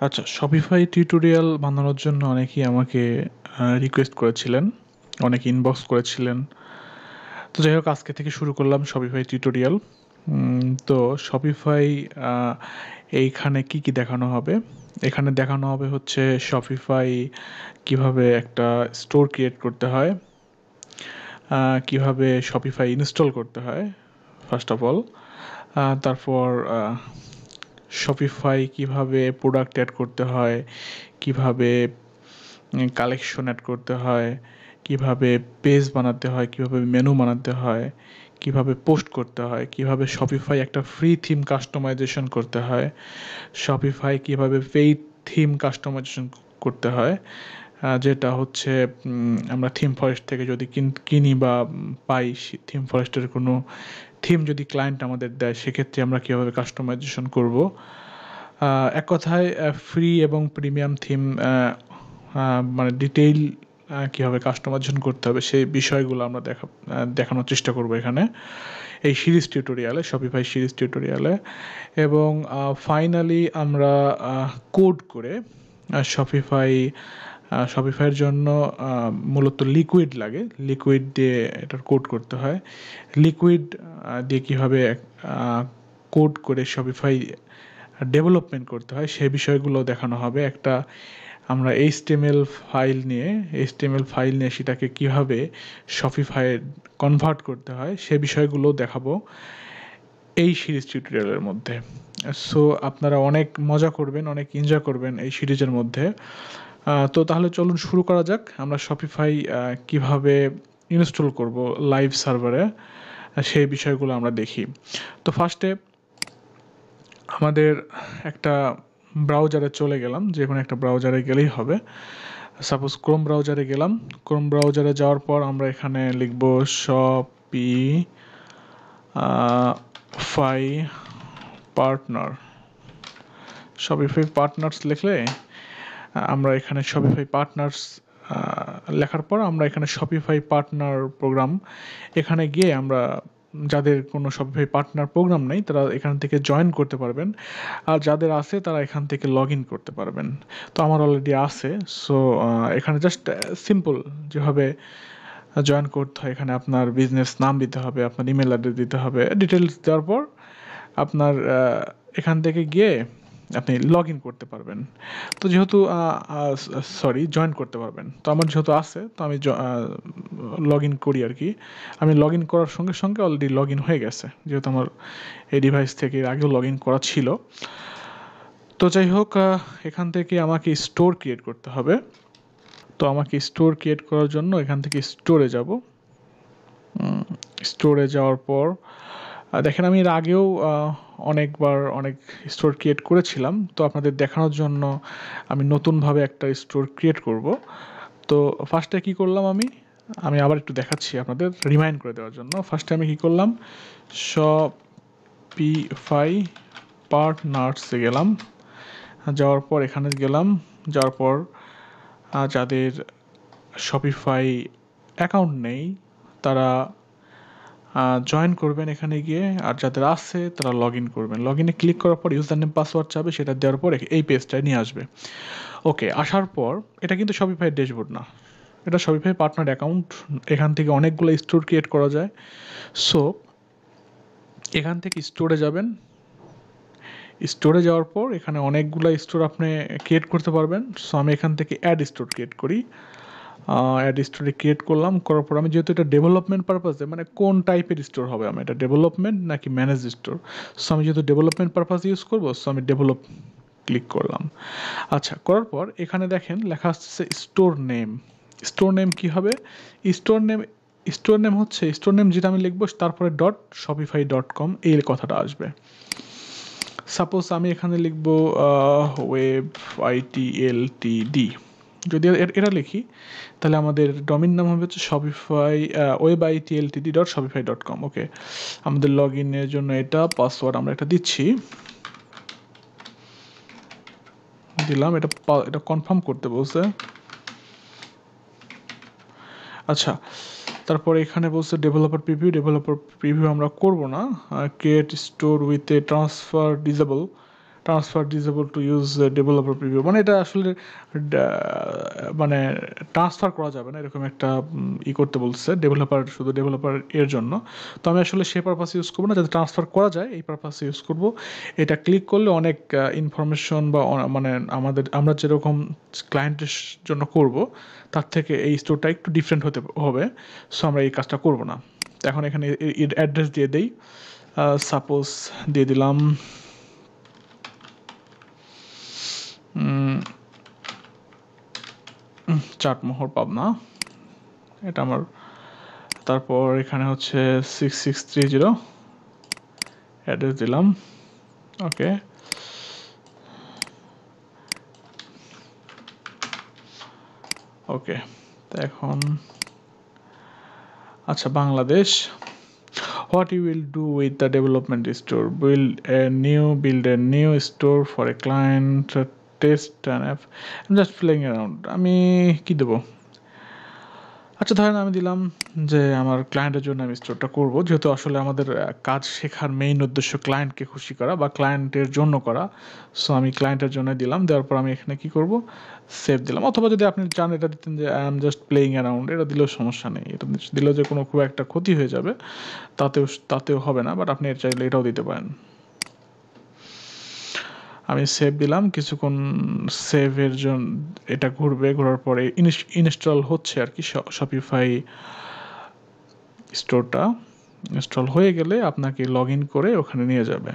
আচ্ছা, Shopify tutorial বানানোর জন্য অনেকেই আমাকে রিকোয়েস্ট করেছিলেন, অনেকে ইনবক্স করেছিলেন। তো যাই হোক, আজকে থেকে শুরু করলাম শপিফাই টিউটোরিয়াল। তো শপিফাই এইখানে কি কি দেখানো হবে? এখানে দেখানো হবে হচ্ছে শপিফাই কিভাবে একটা স্টোর ক্রিয়েট করতে হয়, কিভাবে শপিফাই ইনস্টল করতে হয় ফার্স্ট অফ অল, তারপর শপিফাই কিভাবে প্রোডাক্ট অ্যাড করতে হয়, কিভাবে কালেকশন অ্যাড করতে হয়, কিভাবে পেজ বানাতে হয়, কিভাবে মেনু বানাতে হয়, কিভাবে পোস্ট করতে হয়, কিভাবে শপিফাই একটা ফ্রি থিম কাস্টমাইজেশন করতে হয়, শপিফাই কিভাবে পেইড থিম কাস্টমাইজেশন করতে হয়, যেটা হচ্ছে আমরা থিম ফরেস্ট থেকে যদি কিনি বা পাই, থিম ফরেস্টের কোনো থিম যদি ক্লায়েন্ট আমাদের দেয়, সেক্ষেত্রে আমরা কীভাবে কাস্টমাইজেশন করব। এক কথায় ফ্রি এবং প্রিমিয়াম থিম মানে ডিটেইল কীভাবে কাস্টমাইজেশন করতে হবে সেই বিষয়গুলো আমরা দেখানোর চেষ্টা করব এখানে এই সিরিজ টিউটোরিয়ালে, শপিফাই সিরিজ টিউটোরিয়ালে। এবং ফাইনালি আমরা কোড করে শপিফাইয়ের জন্য মূলত লিকুইড লাগে, লিকুইড দিয়ে এটার কোড করতে হয়। লিকুইড দিয়ে কীভাবে কোড করে শপিফাই ডেভেলপমেন্ট করতে হয় সেই বিষয়গুলো দেখানো হবে। আমরা এইচটিএমএল ফাইল নিয়ে সেটাকে কীভাবে শপিফাইয়ে কনভার্ট করতে হয় সে বিষয়গুলো দেখাবো এই সিরিজ টিউটোরিয়ালের মধ্যে। সো আপনারা অনেক মজা করবেন, অনেক এনজয় করবেন এই সিরিজের মধ্যে। তো তাহলে চলুন শুরু করা যাক। আমরা শপিফাই কিভাবে ইনস্টল করব লাইভ সার্ভারে সেই বিষয়গুলো আমরা দেখি। তো ফার্স্টে আমাদের একটা ব্রাউজারে চলে গেলাম, যে কোনো একটা ব্রাউজারে গেলেই হবে। সাপোজ ক্রোম ব্রাউজারে গেলাম। ক্রোম ব্রাউজারে যাওয়ার পর আমরা এখানে লিখব শপিফাই পার্টনার্স লিখলে আমরা এখানে শপিফাই পার্টনার্স লেখার পর আমরা এখানে শপিফাই পার্টনার প্রোগ্রাম, এখানে গিয়ে আমরা যাদের কোনো শপিফাই পার্টনার প্রোগ্রাম নেই তারা এখান থেকে জয়েন করতে পারবেন, আর যাদের আছে তারা এখান থেকে লগ ইন করতে পারবেন। তো আমার অলরেডি আছে। সো এখানে জাস্ট সিম্পল যেভাবে জয়েন করতে হয়, এখানে আপনার বিজনেস নাম দিতে হবে, আপনার ইমেল অ্যাড্রেস দিতে হবে, ডিটেলস দেওয়ার পর আপনার এখান থেকে গিয়ে আপনি লগ ইন করতে পারবেন। তো যেহেতু জয়েন করতে পারবেন, তো আমার যেহেতু আছে তো আমি লগ ইন করি আর কি। আমি লগ ইন করার সঙ্গে সঙ্গে অলরেডি লগ ইন হয়ে গেছে, যেহেতু আমার এই ডিভাইস থেকে আগেও লগ ইন করা ছিল। তো যাই হোক, এখান থেকে আমাকে স্টোর ক্রিয়েট করতে হবে। তো আমাকে স্টোর ক্রিয়েট করার জন্য এখান থেকে স্টোরে যাব। স্টোরে যাওয়ার পর দেখেন আমি এর আগেও অনেক স্টোর ক্রিয়েট করেছিলাম। তো আপনাদের দেখানোর জন্য আমি নতুনভাবে একটা স্টোর ক্রিয়েট করব। তো ফার্স্টে কী করলাম, আমি আবার একটু দেখাচ্ছি আপনাদের রিমাইন্ড করে দেওয়ার জন্য। ফার্স্টে আমি কী করলাম, শপিফাই পার্টনার্সে গেলাম। যাওয়ার পর এখানে গেলাম, যাওয়ার পর যাদের শপিফাই অ্যাকাউন্ট নেই তারা জয়েন করবেন এখানে গিয়ে, আর যাদের আছে তারা লগ ইন করবেন। লগ ইনে ক্লিক করার পর ইউজার নেম পাসওয়ার্ড চাবে, সেটা দেওয়ার পর এই পেজটায় নিয়ে আসবে। ওকে, আসার পর এটা কিন্তু শপিফাই ড্যাশবোর্ড না, এটা শপিফাই পার্টনার অ্যাকাউন্ট। এখান থেকে অনেকগুলো স্টোর ক্রিয়েট করা যায়। সো এখান থেকে স্টোরে যাবেন। স্টোরে যাওয়ার পর এখানে অনেকগুলো স্টোর আপনি ক্রিয়েট করতে পারবেন। সো আমি এখান থেকে অ্যাড স্টোর ক্রিয়েট করি। অ্যাড স্টোরে ক্রিয়েট করলাম, করার পর আমি যেহেতু এটা ডেভেলপমেন্ট পারপাসে, মানে কোন টাইপের স্টোর হবে, আমি এটা ডেভেলপমেন্ট নাকি ম্যানেজ স্টোর। সো আমি যেহেতু ডেভেলপমেন্ট পারপাস ইউজ করবো, সো আমি ডেভেলপ ক্লিক করলাম। আচ্ছা, করার পর এখানে দেখেন লেখা আসছে স্টোর নেম। স্টোর নেম কী হবে? স্টোর নেম যেটা আমি লিখবো তারপরে .shopify.com এই কথাটা আসবে। সাপোজ আমি এখানে লিখব ওয়েব আইটিএলটিডি, যদি এটা লিখি তাহলে আমাদের ডোমেইন নাম হবে হচ্ছে শপিফাই webITLTD.shopify.com। ওকে, আমাদের লগ ইনের জন্য এটা পাসওয়ার্ড আমরা এটা দিলাম। এটা কনফার্ম করতে বলছে। আচ্ছা, তারপরে এখানে বলছে ডেভেলপার প্রিভিউ আমরা করব না। Create store with a transfer disable, transfer disable to use developer preview, মানে এটা আসলে মানে ট্রান্সফার করা যাবে না এরকম একটা করতে বলছে ডেভেলপার, শুধু ডেভেলপার এর জন্য। তো আমি আসলে সে পারপাস ইউজ করবো না, যাতে ট্রান্সফার করা যায় এই পারপাসে ইউজ করব। এটা ক্লিক করলে অনেক ইনফরমেশন বা মানে আমরা যেরকম ক্লায়েন্টের জন্য করব তার থেকে এই স্টোরটা একটু ডিফারেন্ট হতে হবে। সো আমরা এই কাজটা করব না। তো এখন এখানে অ্যাড্রেস দিয়ে দেই, সাপোজ দিয়ে দিলাম চাটমোহর পাবনা, এটা আমার। তারপর এখানে হচ্ছে 6630 অ্যাড্রেস দিলাম। ওকে, ওকে। তো এখন আচ্ছা, Bangladesh. What you will do with the development store? Build a new store for a client, test an app. I'm just playing around. আমি কি দেবো? আচ্ছা, ধরেন আমি দিলাম যে আমার ক্লায়েন্টের জন্য আমি স্টোরটা করব, যেহেতু আসলে আমাদের কাজ শেখার মেইন উদ্দেশ্য ক্লায়েন্টকে খুশি করা বা ক্লায়েন্টের জন্য করা। সো আমি ক্লায়েন্টের জন্য দিলাম, দেওয়ার পর আমি এখানে কি করব, সেভ দিলাম। অথবা যদি আপনি চান এটা দিতেন যে I am just playing around, এটা দিলেও সমস্যা নেই। এটা দিলেও যে কোনো খুব একটা ক্ষতি হয়ে যাবে তাতেও হবে না, বাট আপনি চাইলে এটাও দিতে পারেন। আমি সেভ দিলাম, কিছুক্ষণ সেভের জন্য এটা ঘুরবে, ঘোরার পরে ইনস্টল হচ্ছে আর কি। শপিফাই স্টোরটা ইনস্টল হয়ে গেলে আপনাকে লগ ইন করে ওখানে নিয়ে যাবে।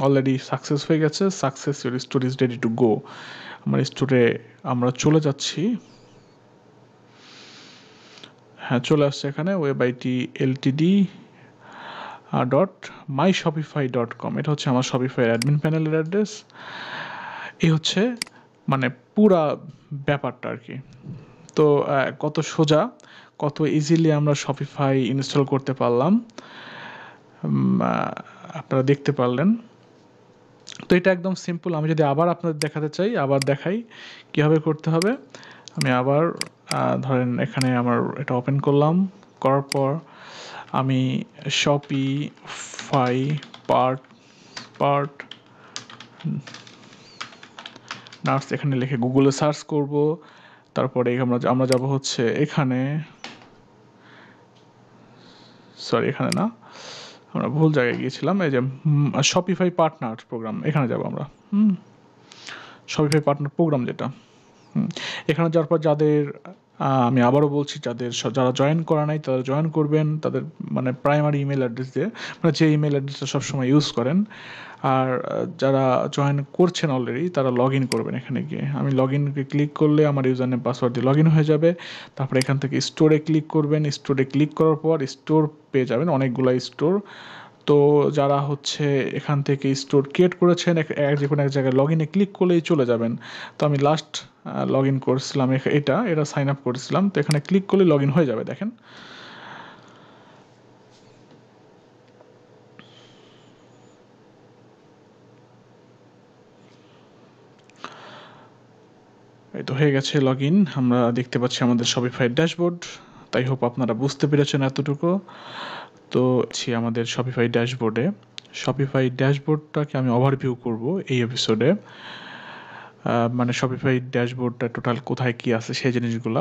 অলরেডি সাকসেস হয়ে গেছে, success, your store is ready to go. আমার স্টোরে আমরা চলে যাচ্ছি। হ্যাঁ, চলে আসছে এখানে webIT ltd.myshopify.com। এটা হচ্ছে আমার শপিফাই অ্যাডমিন প্যানেলের অ্যাড্রেস। এই হচ্ছে মানে পুরা ব্যাপারটা আর কি। তো কত সোজা, কত ইজিলি আমরা শপিফাই ইনস্টল করতে পারলাম, আপনারা দেখতে পারলেন। তো এটা একদম সিম্পল। আমি যদি আবার আপনাদের দেখাতে চাই, আবার দেখাই কীভাবে করতে হবে। আমি আবার ধরেন এখানে আমার এটা ওপেন করলাম, করার পর আমি শপিফাই পার্ট নার্স এখানে লিখে গুগলে সার্চ করব। তারপরে আমরা যাব হচ্ছে এখানে, সরি এখানে না, আমরা ভুল জায়গায় গিয়েছিলাম। এই যে শপিফাই পার্টনার প্রোগ্রাম, এখানে যাব আমরা। শপিফাই পার্টনার প্রোগ্রাম যেটা, এখানে যাওয়ার পর আমি আবারও বলছি, যারা জয়েন করা নাই তারা জয়েন করবেন তাদের মানে প্রাইমারি ইমেল অ্যাড্রেস দিয়ে, মানে যে ইমেল অ্যাড্রেসটা সবসময় ইউজ করেন। আর যারা জয়েন করছেন অলরেডি তারা লগ ইন করবেন এখানে গিয়ে। আমি লগ ইনকে ক্লিক করলে আমার ইউজার নেম পাসওয়ার্ড দিয়ে লগ ইন হয়ে যাবে। তারপরে এখান থেকে স্টোরে ক্লিক করবেন, স্টোরে ক্লিক করার পর স্টোর পেয়ে যাবেন, অনেকগুলো স্টোর। তো যারা হচ্ছে এখান থেকে স্টোর ক্রিয়েট করেছেন, যে কোনো এক জায়গায় লগ ইনে ক্লিক করলেই চলে যাবেন। তো আমি লাস্ট লগ ইন করছিলাম এটা সাইন আপ করেছিলাম, তো এখানে ক্লিক করলে লগ ইন হয়ে যাবে। দেখেন, এই তো হয়ে গেছে লগ ইন। আমরা দেখতে পাচ্ছি আমাদের শপিফাই ড্যাশবোর্ড। তাই হোপ আপনারা বুঝতে পেরেছেন এতটুকু। তো আমাদের শপিফাই ড্যাশবোর্ডটাকে আমি ওভারভিউ করব এই এপিসোডে। মানে শপিফাই ড্যাশবোর্ডটা টোটাল কোথায় কী আছে সেই জিনিসগুলো।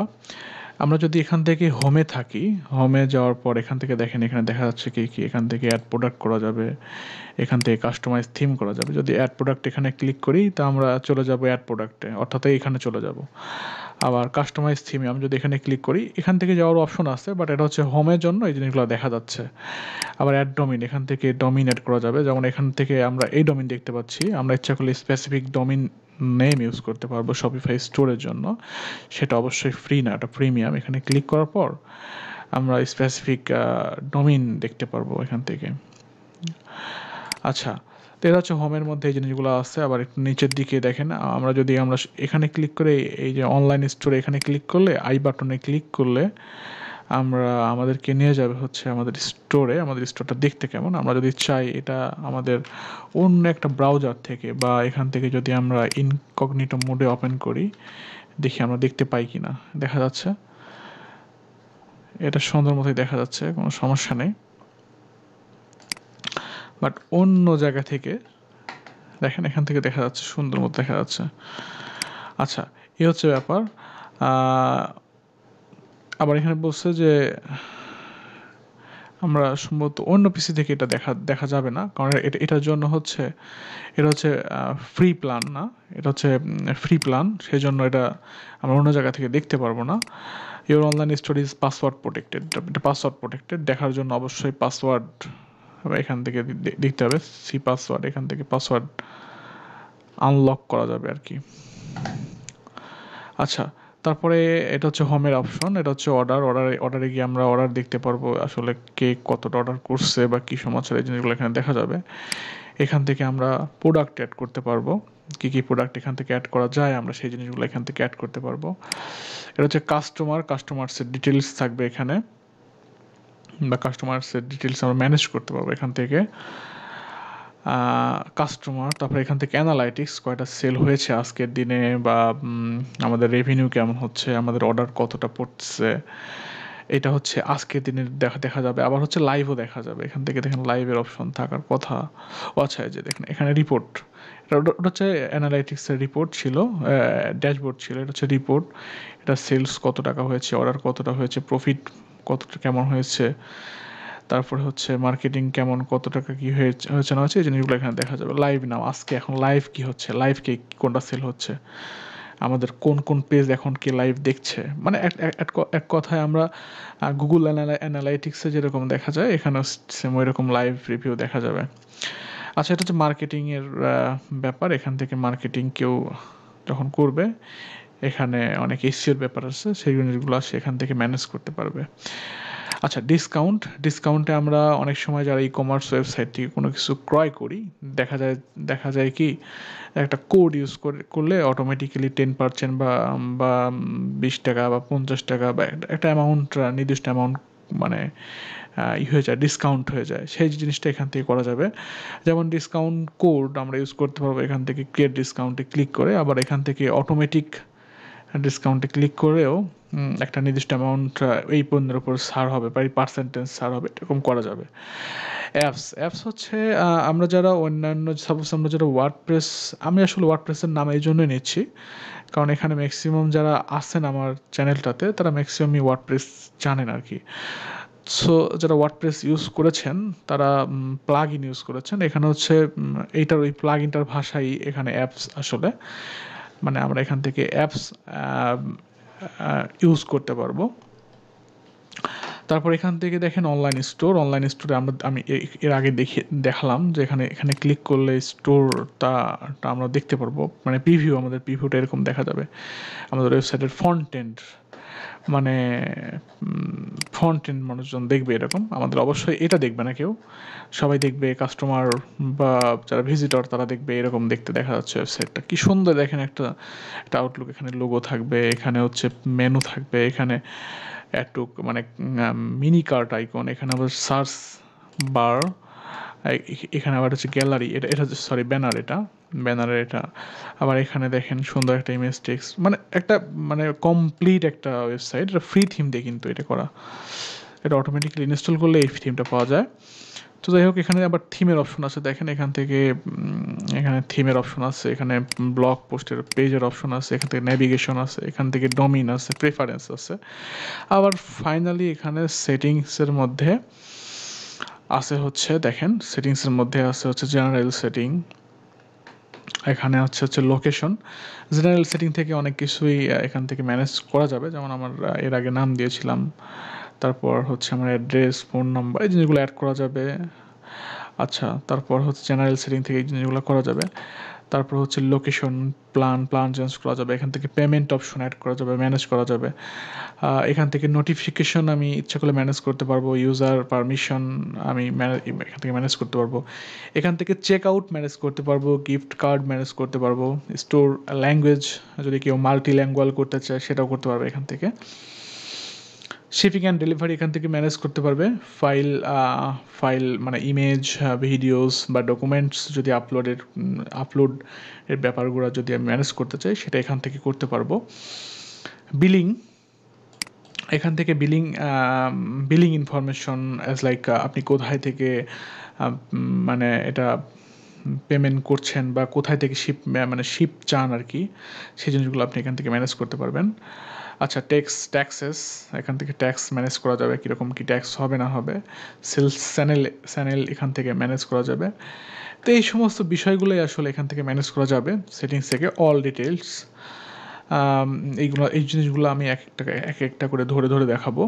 আমরা যদি এখান থেকে হোমে থাকি, হোমে যাওয়ার পর এখান থেকে দেখেন, এখানে দেখা যাচ্ছে কি এখান থেকে অ্যাড প্রোডাক্ট করা যাবে, এখান থেকে কাস্টমাইজ থিম করা যাবে। যদি অ্যাড প্রোডাক্ট এখানে ক্লিক করি তা আমরা চলে যাব অ্যাড প্রোডাক্টে, অর্থাৎ এখানে চলে যাব। আবার কাস্টমাইজ থিমে আমি যদি এখানে ক্লিক করি, এখান থেকে যাওয়ার অপশন আছে, বাট এটা হচ্ছে হোমের জন্য এই জিনিসগুলো দেখা যাচ্ছে। আবার অ্যাড ডোমিন, এখান থেকে ডোমিন অ্যাড করা যাবে। যেমন এখান থেকে আমরা এই ডোমিন দেখতে পাচ্ছি, আমরা ইচ্ছা করলে স্পেসিফিক ডোমিন নেম ইউজ করতে পারবো শপিফাই স্টোরের জন্য। সেটা অবশ্যই ফ্রি না, এটা প্রিমিয়াম। এখানে ক্লিক করার পর আমরা স্পেসিফিক ডোমিন দেখতে পারবো এখান থেকে। আচ্ছা, তো এটা হচ্ছে হোমের মধ্যে এই জিনিসগুলো আছে। আবার একটু নিচের দিকে দেখেন, আমরা এখানে ক্লিক করে এই যে অনলাইন স্টোরে এখানে ক্লিক করলে, আই বাটনে ক্লিক করলে আমাদেরকে নিয়ে যাবে হচ্ছে আমাদের স্টোরে। আমাদের স্টোরটা দেখতে কেমন, আমরা যদি চাই এটা আমাদের অন্য একটা ব্রাউজার থেকে বা এখান থেকে যদি আমরা ইনকগনিটো মোডে ওপেন করি, দেখি আমরা দেখতে পাই কি না। দেখা যাচ্ছে, এটা সুন্দর মতোই দেখা যাচ্ছে, কোনো সমস্যা নেই। বাট অন্য জায়গা থেকে দেখেন এখান থেকে দেখা যাচ্ছে, সুন্দর মতো দেখা যাচ্ছে। আচ্ছা, এই হচ্ছে ব্যাপার। আবার এখানে বলছে যে আমরা সম্ভবত অন্য পিসি থেকে এটা দেখা যাবে না, কারণ এটার জন্য হচ্ছে, এটা হচ্ছে ফ্রি প্ল্যান না, এটা হচ্ছে ফ্রি প্ল্যান, সেই জন্য এটা আমরা অন্য জায়গা থেকে দেখতে পারবো না। Your online storage password protected, এটা পাসওয়ার্ড প্রোটেক্টেড, দেখার জন্য অবশ্যই পাসওয়ার্ড এখান থেকে দেখতে হবে, সি পাসওয়ার্ড, এখান থেকে পাসওয়ার্ড আনলক করা যাবে আর কি। আচ্ছা, তারপরে এটা হচ্ছে হোমের অপশন, এটা হচ্ছে অর্ডারে গিয়ে আমরা অর্ডার দেখতে পারবো, আসলে কে কতটা অর্ডার করছে বা কী সমাচার, এই জিনিসগুলো এখানে দেখা যাবে। এখান থেকে আমরা প্রোডাক্ট অ্যাড করতে পারবো, কী কী প্রোডাক্ট এখান থেকে অ্যাড করা যায়, আমরা সেই জিনিসগুলো এখান থেকে অ্যাড করতে পারবো। এটা হচ্ছে কাস্টমার্সের ডিটেলস থাকবে এখানে, বা কাস্টমার্সের ডিটেলস আমরা ম্যানেজ করতে পারবো এখান থেকে। কাস্টমার, তারপরে এখান থেকে অ্যানালাইটিক্স, কয়টা সেল হয়েছে আজকের দিনে, বা আমাদের রেভিনিউ কেমন হচ্ছে, আমাদের অর্ডার কতটা পড়ছে, এটা হচ্ছে আজকের দিনের দেখা যাবে। আবার হচ্ছে লাইভও দেখা যাবে, এখান থেকে দেখেন লাইভের অপশন থাকার কথা। ও আচ্ছা, এই যে দেখেন এখানে রিপোর্ট, ওটা হচ্ছে অ্যানালাইটিক্সের রিপোর্ট ছিল, ড্যাশবোর্ড ছিল, এটা হচ্ছে রিপোর্ট। এটা সেলস কত টাকা হয়েছে, অর্ডার কতটা হয়েছে, প্রফিট কতটা কেমন হয়েছে, তারপরে হচ্ছে মার্কেটিং কেমন, কত টাকা কী হয়েছে না হচ্ছে, এই জিনিসগুলো এখানে দেখা যাবে। লাইভ নাও, আজকে এখন লাইভ কী হচ্ছে, লাইভ কে কোনটা সেল হচ্ছে, আমাদের কোন কোন পেজ এখন কে লাইভ দেখছে, মানে এক কথায় আমরা গুগল অ্যানালাইটিক্সে যেরকম দেখা যায় এখানে সেম ওই রকম লাইভ রিভিউ দেখা যাবে। আচ্ছা, এটা হচ্ছে মার্কেটিংয়ের ব্যাপার, এখান থেকে মার্কেটিং কেউ যখন করবে, এখানে অনেক এসিওর ব্যাপার আছে, সেই জিনিসগুলো সেখান থেকে ম্যানেজ করতে পারবে। আচ্ছা, ডিসকাউন্টে আমরা অনেক সময় যারা ই কমার্স ওয়েবসাইট থেকে কোনো কিছু ক্রয় করি, দেখা যায় কি একটা কোড ইউজ করলে অটোমেটিক্যালি 10% বা 20 টাকা বা 50 টাকা বা একটা অ্যামাউন্ট, নির্দিষ্ট অ্যামাউন্ট, মানে হয়ে যায়, ডিসকাউন্ট হয়ে যায়, সেই জিনিসটা এখান থেকে করা যাবে। যেমন ডিসকাউন্ট কোড আমরা ইউজ করতে পারবো এখান থেকে ক্রিয়েট ডিসকাউন্টে ক্লিক করে, আবার এখান থেকে অটোমেটিক ডিসকাউন্টে ক্লিক করেও একটা নির্দিষ্ট অ্যামাউন্ট এই পণ্যের উপর ছাড় হবে বা এই পার্সেন্টেজ ছাড় হবে, এরকম করা যাবে। অ্যাপস হচ্ছে আমরা যারা অন্যান্য, সাপোজ আমরা যারা ওয়ার্ডপ্রেস, আমি আসলে ওয়ার্ডপ্রেসের নাম এই জন্যই নিচ্ছি কারণ এখানে ম্যাক্সিমাম যারা আছেন আমার চ্যানেলটাতে তারা ম্যাক্সিমামই ওয়ার্ডপ্রেস জানেন আর কি। সো যারা ওয়ার্ডপ্রেস ইউজ করেছেন তারা প্লাগ ইন ইউজ করেছেন, এখানে হচ্ছে এইটার ওই প্লাগ ইনটার ভাষাই এখানে অ্যাপস আসলে, মানে আমরা এখান থেকে অ্যাপস ইউজ করতে পারবো। তারপর এখান থেকে দেখেন অনলাইন স্টোরে আমি এর আগে দেখালাম যে এখানে ক্লিক করলে স্টোরটা আমরা দেখতে পারবো, মানে আমাদের প্রিভিউটা এরকম দেখা যাবে। আমাদের ওয়েবসাইটের মানে ফ্রন্ট এন্ড মানুষজন দেখবে এরকম, আমাদের অবশ্যই এটা দেখবে না কেউ, সবাই দেখবে কাস্টমার বা যারা ভিজিটর তারা দেখবে এরকম দেখতে দেখা যাচ্ছে ওয়েবসাইটটা কি সুন্দর। দেখেন একটা আউটলুক, এখানে লোগো থাকবে, এখানে হচ্ছে মেনু থাকবে, এখানে একটু মানে মিনি কার্ট আইকন, এখানে আবার সার্চ বার, এখানে আবার হচ্ছে গ্যালারি, এটা সরি ব্যানারের এটা আবার এখানে দেখেন সুন্দর একটা ইমেজ টেক্সট, মানে একটা মানে কমপ্লিট একটা ওয়েবসাইট, এটা ফ্রি থিম দিয়ে কিন্তু এটা করা, এটা অটোমেটিক্যালি ইনস্টল করলে এই থিমটা পাওয়া যায়। তো যাই হোক, এখানে আবার থিমের অপশন আছে, দেখেন এখান থেকে এখানে থিমের অপশন আছে, এখানে ব্লগ পোস্টের পেজের অপশন আছে, এখান থেকে নেভিগেশন আছে, এখান থেকে ডোমিন আছে, প্রেফারেন্স আছে। আবার ফাইনালি এখানে সেটিংসের মধ্যে আছে হচ্ছে, দেখেন সেটিংসের মধ্যে আছে হচ্ছে জেনারেল সেটিং, এখানে হচ্ছে লোকেশন। জেনারেল সেটিং থেকে অনেক কিছুই এখান থেকে ম্যানেজ করা যাবে, যেমন আমার এর আগে নাম দিয়েছিলাম, তারপর হচ্ছে আমার অ্যাড্রেস, ফোন নাম্বার, এই জিনিসগুলো অ্যাড করা যাবে। আচ্ছা, তারপর হচ্ছে জেনারেল সেটিং থেকে এই জিনিসগুলো করা যাবে। তারপর হচ্ছে লোকেশন, প্ল্যান চেঞ্জ করা যাবে, এখান থেকে পেমেন্ট অপশন অ্যাড করা যাবে, ম্যানেজ করা যাবে। এখান থেকে নোটিফিকেশন আমি ইচ্ছা করলে ম্যানেজ করতে পারবো, ইউজার পারমিশন আমি এখান থেকে ম্যানেজ করতে পারবো, এখান থেকে চেক আউট ম্যানেজ করতে পারবো, গিফট কার্ড ম্যানেজ করতে পারবো, স্টোর ল্যাঙ্গুয়েজ যদি কেউ মাল্টি ল্যাঙ্গুয়াল করতে চায় সেটাও করতে পারবে এখান থেকে। শিপিং অ্যান্ড ডেলিভারি এখান থেকে ম্যানেজ করতে পারবে। ফাইল মানে ইমেজ, ভিডিওস বা ডকুমেন্টস যদি আপলোড এর ব্যাপারগুলো যদি আমি ম্যানেজ করতে চাই সেটা এখান থেকে করতে পারবো। বিলিং, এখান থেকে বিলিং ইনফরমেশন অ্যাজ লাইক আপনি কোথায় থেকে মানে এটা পেমেন্ট করছেন বা কোথায় থেকে শিপ চান আর কি, সেই জিনিসগুলো আপনি এখান থেকে ম্যানেজ করতে পারবেন। আচ্ছা, ট্যাক্সেস, এখান থেকে ট্যাক্স ম্যানেজ করা যাবে, কীরকম কী ট্যাক্স হবে না হবে। সেলস চ্যানেল এখান থেকে ম্যানেজ করা যাবে। তো এই সমস্ত বিষয়গুলোই আসলে এখান থেকে ম্যানেজ করা যাবে সেটিংস থেকে, অল ডিটেলস। এই জিনিসগুলো আমি এক একটা করে ধরে দেখাবো।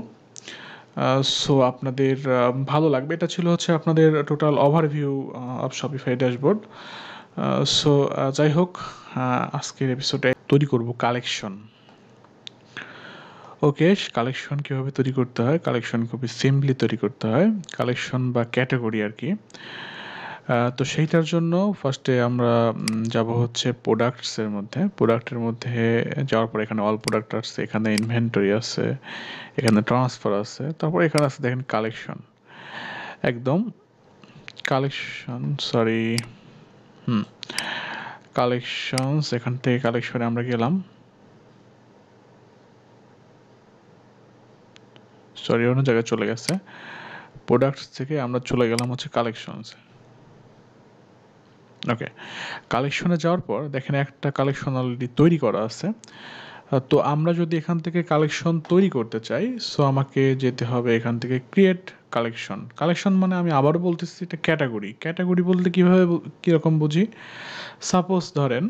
সো আপনাদের ভালো লাগবে। এটা ছিল হচ্ছে আপনাদের total overview of Shopify dashboard. So যাই হোক, আজকের এপিসোডে তৈরি করব কালেকশন। ওকে, কালেকশন কীভাবে তৈরি করতে হয়? কালেকশন খুবই সিম্পলি তৈরি করতে হয়, কালেকশন বা ক্যাটাগরি আর কি। তো সেইটার জন্য ফার্স্টে আমরা যাব হচ্ছে প্রোডাক্টসের মধ্যে। প্রোডাক্টের মধ্যে যাওয়ার পর এখানে অল প্রোডাক্ট আছে, এখানে ইনভেন্টরি আছে, এখানে ট্রান্সফার আছে, তারপর এখানে আছে দেখেন কালেকশন। একদম কালেকশনস, এখান থেকে কালেকশনে আমরা গেলাম। অন্য জায়গায় চলে গেছে। প্রোডাক্টস থেকে আমরা চলে গেলাম হচ্ছে কালেকশনস। ওকে, কালেকশনে যাওয়ার পর দেখেন একটা কালেকশন অলরেডি তৈরি করা আছে। তো আমরা যদি এখান থেকে কালেকশন তৈরি করতে চাই, সো আমাকে যেতে হবে এখান থেকে ক্রিয়েট কালেকশন। কালেকশন মানে আমি আবারও বলতেছি, এটা ক্যাটাগরি বলতে কীরকম বুঝি। সাপোজ ধরেন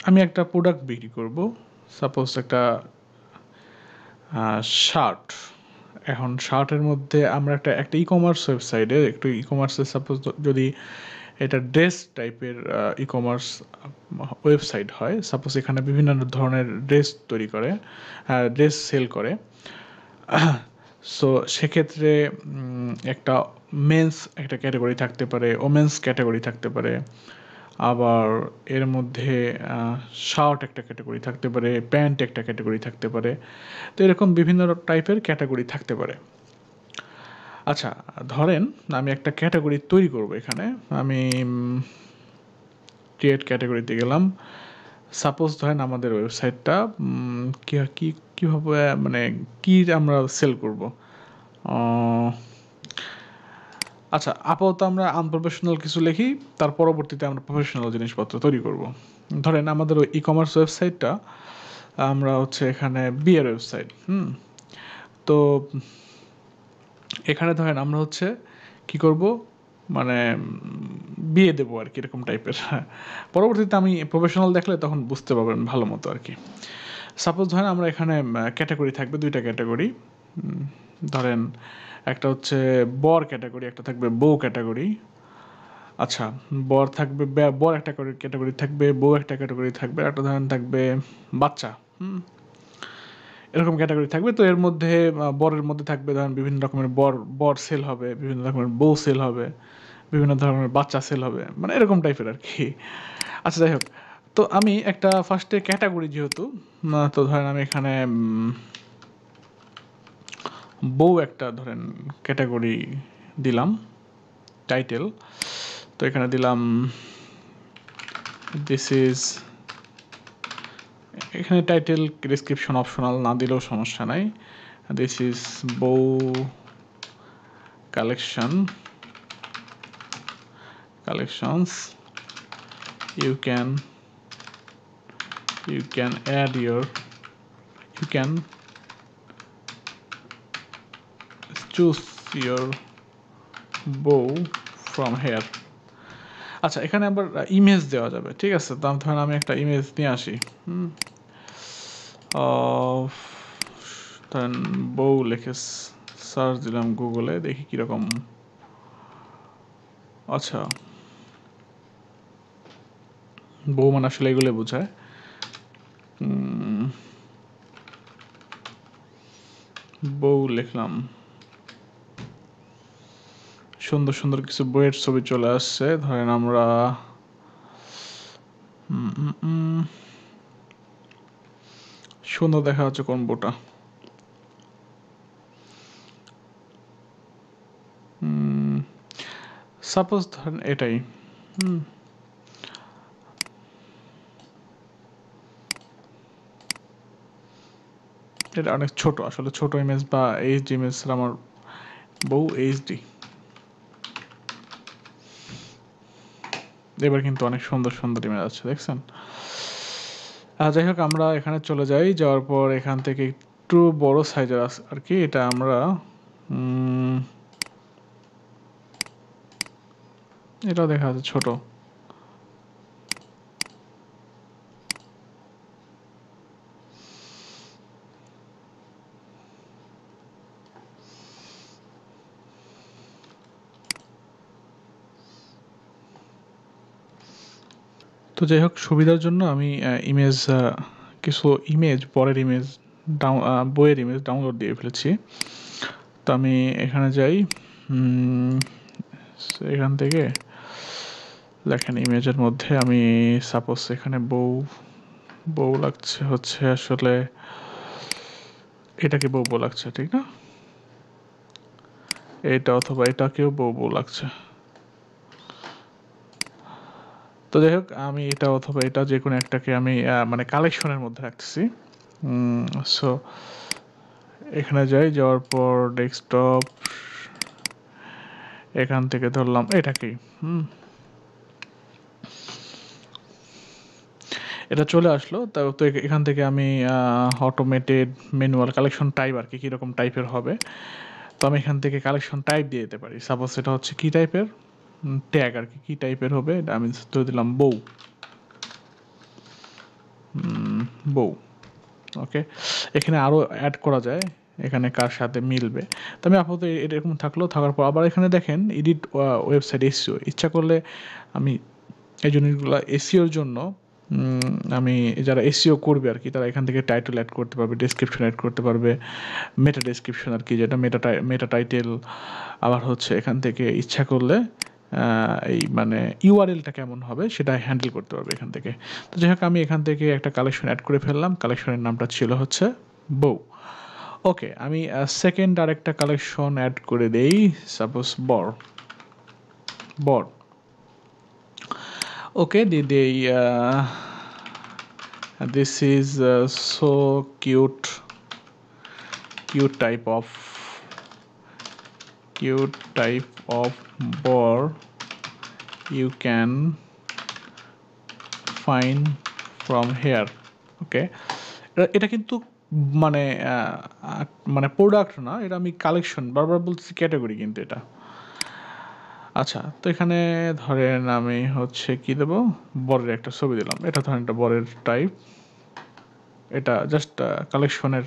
আমি একটা প্রোডাক্ট বিক্রি করব, সাপোজ একটা শার্ট। এখন শার্টের মধ্যে আমরা একটা ই কমার্স ওয়েবসাইটে, একটু ই কমার্সের সাপোজ যদি এটা ড্রেস টাইপের ই কমার্স ওয়েবসাইট হয়, সাপোজ এখানে বিভিন্ন ধরনের ড্রেস তৈরি করে, ড্রেস সেল করে। সো সেক্ষেত্রে একটা মেন্স একটা ক্যাটাগরি থাকতে পারে, ওমেন্স ক্যাটাগরি থাকতে পারে, আবার এর মধ্যে শার্ট একটা ক্যাটাগরি থাকতে পারে, প্যান্ট একটা ক্যাটাগরি থাকতে পারে। তো এরকম বিভিন্ন টাইপের ক্যাটাগরি থাকতে পারে। আচ্ছা, ধরেন আমি একটা ক্যাটাগরি তৈরি করব। এখানে আমি ক্রিয়েট ক্যাটাগরিতে গেলাম। সাপোজ ধরেন আমাদের ওয়েবসাইটটা কীভাবে মানে কি আমরা সেল করব। আচ্ছা, আপাতত আমরা আনপ্রফেশনাল কিছু লিখি, তার পরবর্তীতে আমরা প্রফেশনাল জিনিসপত্র তৈরি করব। ধরেন আমাদের ওই ই কমার্স ওয়েবসাইটটা আমরা হচ্ছে এখানে বিয়ের ওয়েবসাইট। তো এখানে ধরেন আমরা হচ্ছে কি করব, মানে বিয়ে দেবো আর কি, এরকম টাইপের। পরবর্তীতে আমি প্রফেশনাল দেখলে তখন বুঝতে পারবেন ভালো মতো আর কি। সাপোজ ধরেন আমরা এখানে ক্যাটাগরি থাকবে, দুইটা ক্যাটাগরি। ধরেন একটা হচ্ছে বর ক্যাটাগরি, একটা থাকবে বউ ক্যাটাগরি। আচ্ছা, বর একটা ক্যাটাগরি থাকবে, বউ একটা ক্যাটাগরি থাকবে, একটা ধরেন থাকবে বাচ্চা। এরকম ক্যাটাগরি থাকবে। তো এর মধ্যে বরের মধ্যে থাকবে ধরেন বিভিন্ন রকমের বর সেল হবে, বিভিন্ন রকমের বউ সেল হবে, বিভিন্ন ধরনের বাচ্চা সেল হবে, মানে এরকম টাইপের আর কি। আচ্ছা, যাই হোক, তো আমি একটা ফার্স্টে ক্যাটাগরি যেহেতু, তো ধরেন আমি এখানে বউ একটা ধরেন ক্যাটাগরি দিলাম, টাইটেল। তো এখানে দিলাম এখানে টাইটেল ডেসক্রিপশন অপশনাল না দিলেও সমস্যা নাই। দিস ইজ বউ collections. You can add you can choose your bow from here. আচ্ছা, এখানে আবার ইমেজ দেওয়া যাবে, ঠিক আছে। তো ধরেন আমি একটা ইমেজ নিয়ে আসি, ধরেন বউ লিখে সার্চ দিলাম গুগলে, দেখি কীরকম। আচ্ছা, বউ মানে আসলে এগুলো বোঝায়। বউ লিখলাম, সুন্দর সুন্দর কিছু বইয়ের ছবি চলে আসছে। ধরেন আমরা সুন্দর দেখা যাচ্ছে কোন বইটা, সাপোজ ধরেন এটাই। এটা অনেক ছোট, আসলে ছোট ইমেজ বা এইচডি ইমেজ। আমার বউ এইচডি, এবার কিন্তু অনেক সুন্দর সুন্দর ইমেজ আছে, দেখছেন? যাই হোক, আমরা এখানে চলে যাই। যাওয়ার পর এখান থেকে একটু বড় সাইজের আছে আর কি, এটা আমরা এটাও দেখা যাচ্ছে ছোট। তো যাই হোক, সুবিধার জন্য আমি ইমেজ কিছু ইমেজ, পরের ইমেজ বইয়ের ইমেজ ডাউনলোড দিয়ে ফেলেছি। তো আমি এখানে যাই, এখান থেকে দেখেন ইমেজের মধ্যে আমি সাপোজ এখানে বউ বউ লাগছে হচ্ছে, আসলে এটাকে বউ বউ লাগছে, ঠিক না? এটা অথবা এটাকেও বউ বউ লাগছে। তো যাই হোক, আমি এটা অথবা এটা যে কোনো একটাকে আমি মানে কালেকশনের মধ্যে রাখতেছি। সো এখানে যাই, যাওয়ার পর ডেস্কটপ, এখান থেকে ধরলাম এটাকেই। এটা চলে আসলো। তো এখান থেকে আমি অটোমেটেড ম্যানুয়াল কালেকশন টাইপ আর কি, কীরকম টাইপের হবে। তো আমি এখান থেকে কালেকশন টাইপ দিয়ে দিতে পারি। সাপোজ এটা হচ্ছে কী টাইপের ট্যাগ আর কি, কী টাইপের হবে, এটা আমি তো দিলাম বউ। বউ, ওকে। এখানে আরও অ্যাড করা যায়, এখানে কার সাথে মিলবে। তো আমি আপাতত এরকম থাকলো। থাকার পর আবার এখানে দেখেন এডিট ওয়েবসাইট এসইও, ইচ্ছা করলে আমি এই জিনিসগুলো এসইওর জন্য আমি যারা এসইও করবে আর কি, তারা এখান থেকে টাইটেল অ্যাড করতে পারবে, ডেসক্রিপশন অ্যাড করতে পারবে, মেটা ডেসক্রিপশন আর কি, যেটা মেটা টাইটেল। আবার হচ্ছে এখান থেকে ইচ্ছা করলে এই মানে ইউআরএলটা কেমন হবে সেটা হ্যান্ডেল করতে পারবে এখান থেকে। তো যাই হোক, আমি এখান থেকে একটা কালেকশন অ্যাড করে ফেললাম। কালেকশনের নামটা ছিল হচ্ছে বউ। ওকে, আমি সেকেন্ড আরেকটা কালেকশন অ্যাড করে দেই, সাপোজ বর। বর, ওকে, দিয়ে দেই this is so cute type of bor you can find from here. ওকে, এটা কিন্তু মানে মানে প্রোডাক্ট না, এটা আমি কালেকশন, বারবার বলছি ক্যাটাগরি কিন্তু এটা। আচ্ছা, তো এখানে ধরেন আমি হচ্ছে কি দেবো, বরের একটা ছবি দিলাম। এটা ধরেন একটা বরের টাইপ, এটা জাস্ট কালেকশনের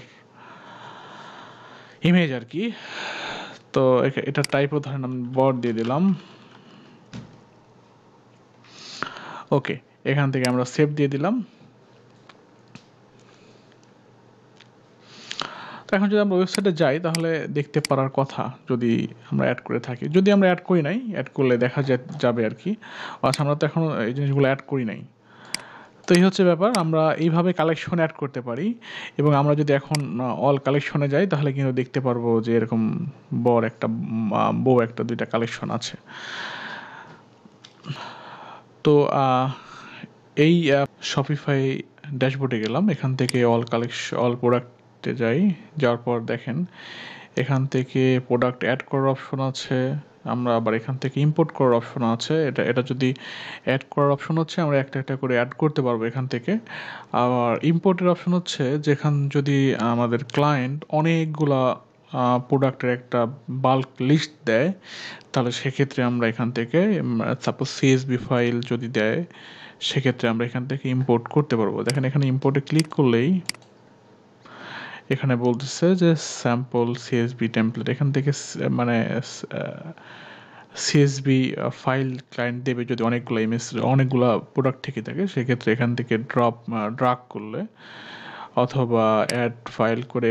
ইমেজ আর কি। তো এটা টাইপও ধরেন আমি বর দিয়ে দিলাম। ওকে, এখান থেকে আমরা সেভ দিয়ে দিলাম। তো এখন যদি আমরা ওয়েবসাইটে যাই তাহলে দেখতে পারার কথা, যদি আমরা অ্যাড করে থাকি। যদি আমরা অ্যাড করি নাই, অ্যাড করলে দেখা যাবে আর কি। আচ্ছা, আমরা তো এখনও এই জিনিসগুলো অ্যাড করি নাই। তো এই হচ্ছে ব্যাপার, আমরা এইভাবে কালেকশন অ্যাড করতে পারি। এবং আমরা যদি এখন অল কালেকশনে যাই তাহলে কিন্তু দেখতে পারবো যে এরকম বর একটা, বউ একটা, দুইটা কালেকশন আছে। তো এই শপিফাই ড্যাশবোর্ডে গেলাম, এখান থেকে অল প্রোডাক্টে যাই। যাওয়ার পর দেখেন এখান থেকে প্রোডাক্ট অ্যাড করার অপশন আছে। আমরা আবার এখান থেকে ইম্পোর্ট করার অপশন আছে। এটা যদি অ্যাড করার অপশন হচ্ছে আমরা একটা একটা করে অ্যাড করতে পারবো এখান থেকে। আর ইম্পোর্টের অপশন হচ্ছে যেখান যদি আমাদের ক্লায়েন্ট অনেকগুলা প্রোডাক্টের একটা বাল্ক লিস্ট দেয়, তাহলে সেক্ষেত্রে আমরা এখান থেকে সাপোজ সিএসভি ফাইল যদি দেয়, সেক্ষেত্রে আমরা এখান থেকে ইম্পোর্ট করতে পারবো। দেখেন এখানে ইম্পোর্টে ক্লিক করলেই এখানে বলতেছে যে স্যাম্পল সিএসভি টেমপ্লেট, এখান থেকে মানে সিএসভি ফাইল ক্লায়েন্ট দেবে যদি অনেকগুলো ইমেজ, অনেকগুলো প্রোডাক্ট থেকে থাকে, সেক্ষেত্রে এখান থেকে ড্রাগ করলে অথবা অ্যাড ফাইল করে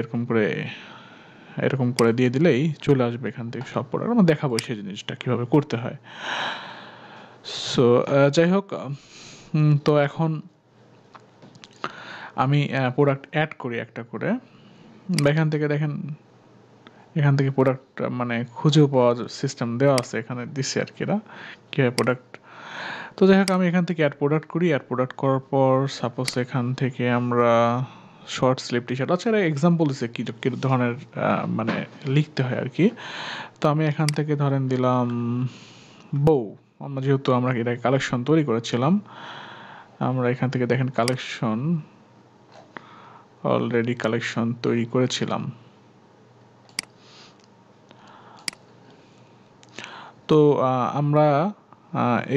এরকম করে দিয়ে দিলেই চলে আসবে এখান থেকে সব প্রোডাক্ট। আমরা দেখাবো সেই জিনিসটা কীভাবে করতে হয়। সো যাই হোক, তো এখন আমি প্রোডাক্ট অ্যাড করি একটা করে। এখান থেকে দেখেন, এখান থেকে প্রোডাক্ট মানে খুঁজেও পাওয়ার সিস্টেম দেওয়া আছে, এখানে দিচ্ছে আর কি, কীভাবে প্রোডাক্ট। তো যাই হোক, আমি এখান থেকে অ্যাড প্রোডাক্ট করি। অ্যাড প্রোডাক্ট করার পর সাপোজ এখান থেকে আমরা শর্ট স্লিভ টি শার্ট, আচ্ছা এটা এক্সাম্পল দিচ্ছে কী ধরনের মানে লিখতে হয় আর কি। তো আমি এখান থেকে ধরেন দিলাম বউ, যেহেতু আমরা এটা কালেকশন তৈরি করেছিলাম, আমরা এখান থেকে দেখেন কালেকশন অলরেডি কালেকশন তৈরি করেছিলাম। তো আমরা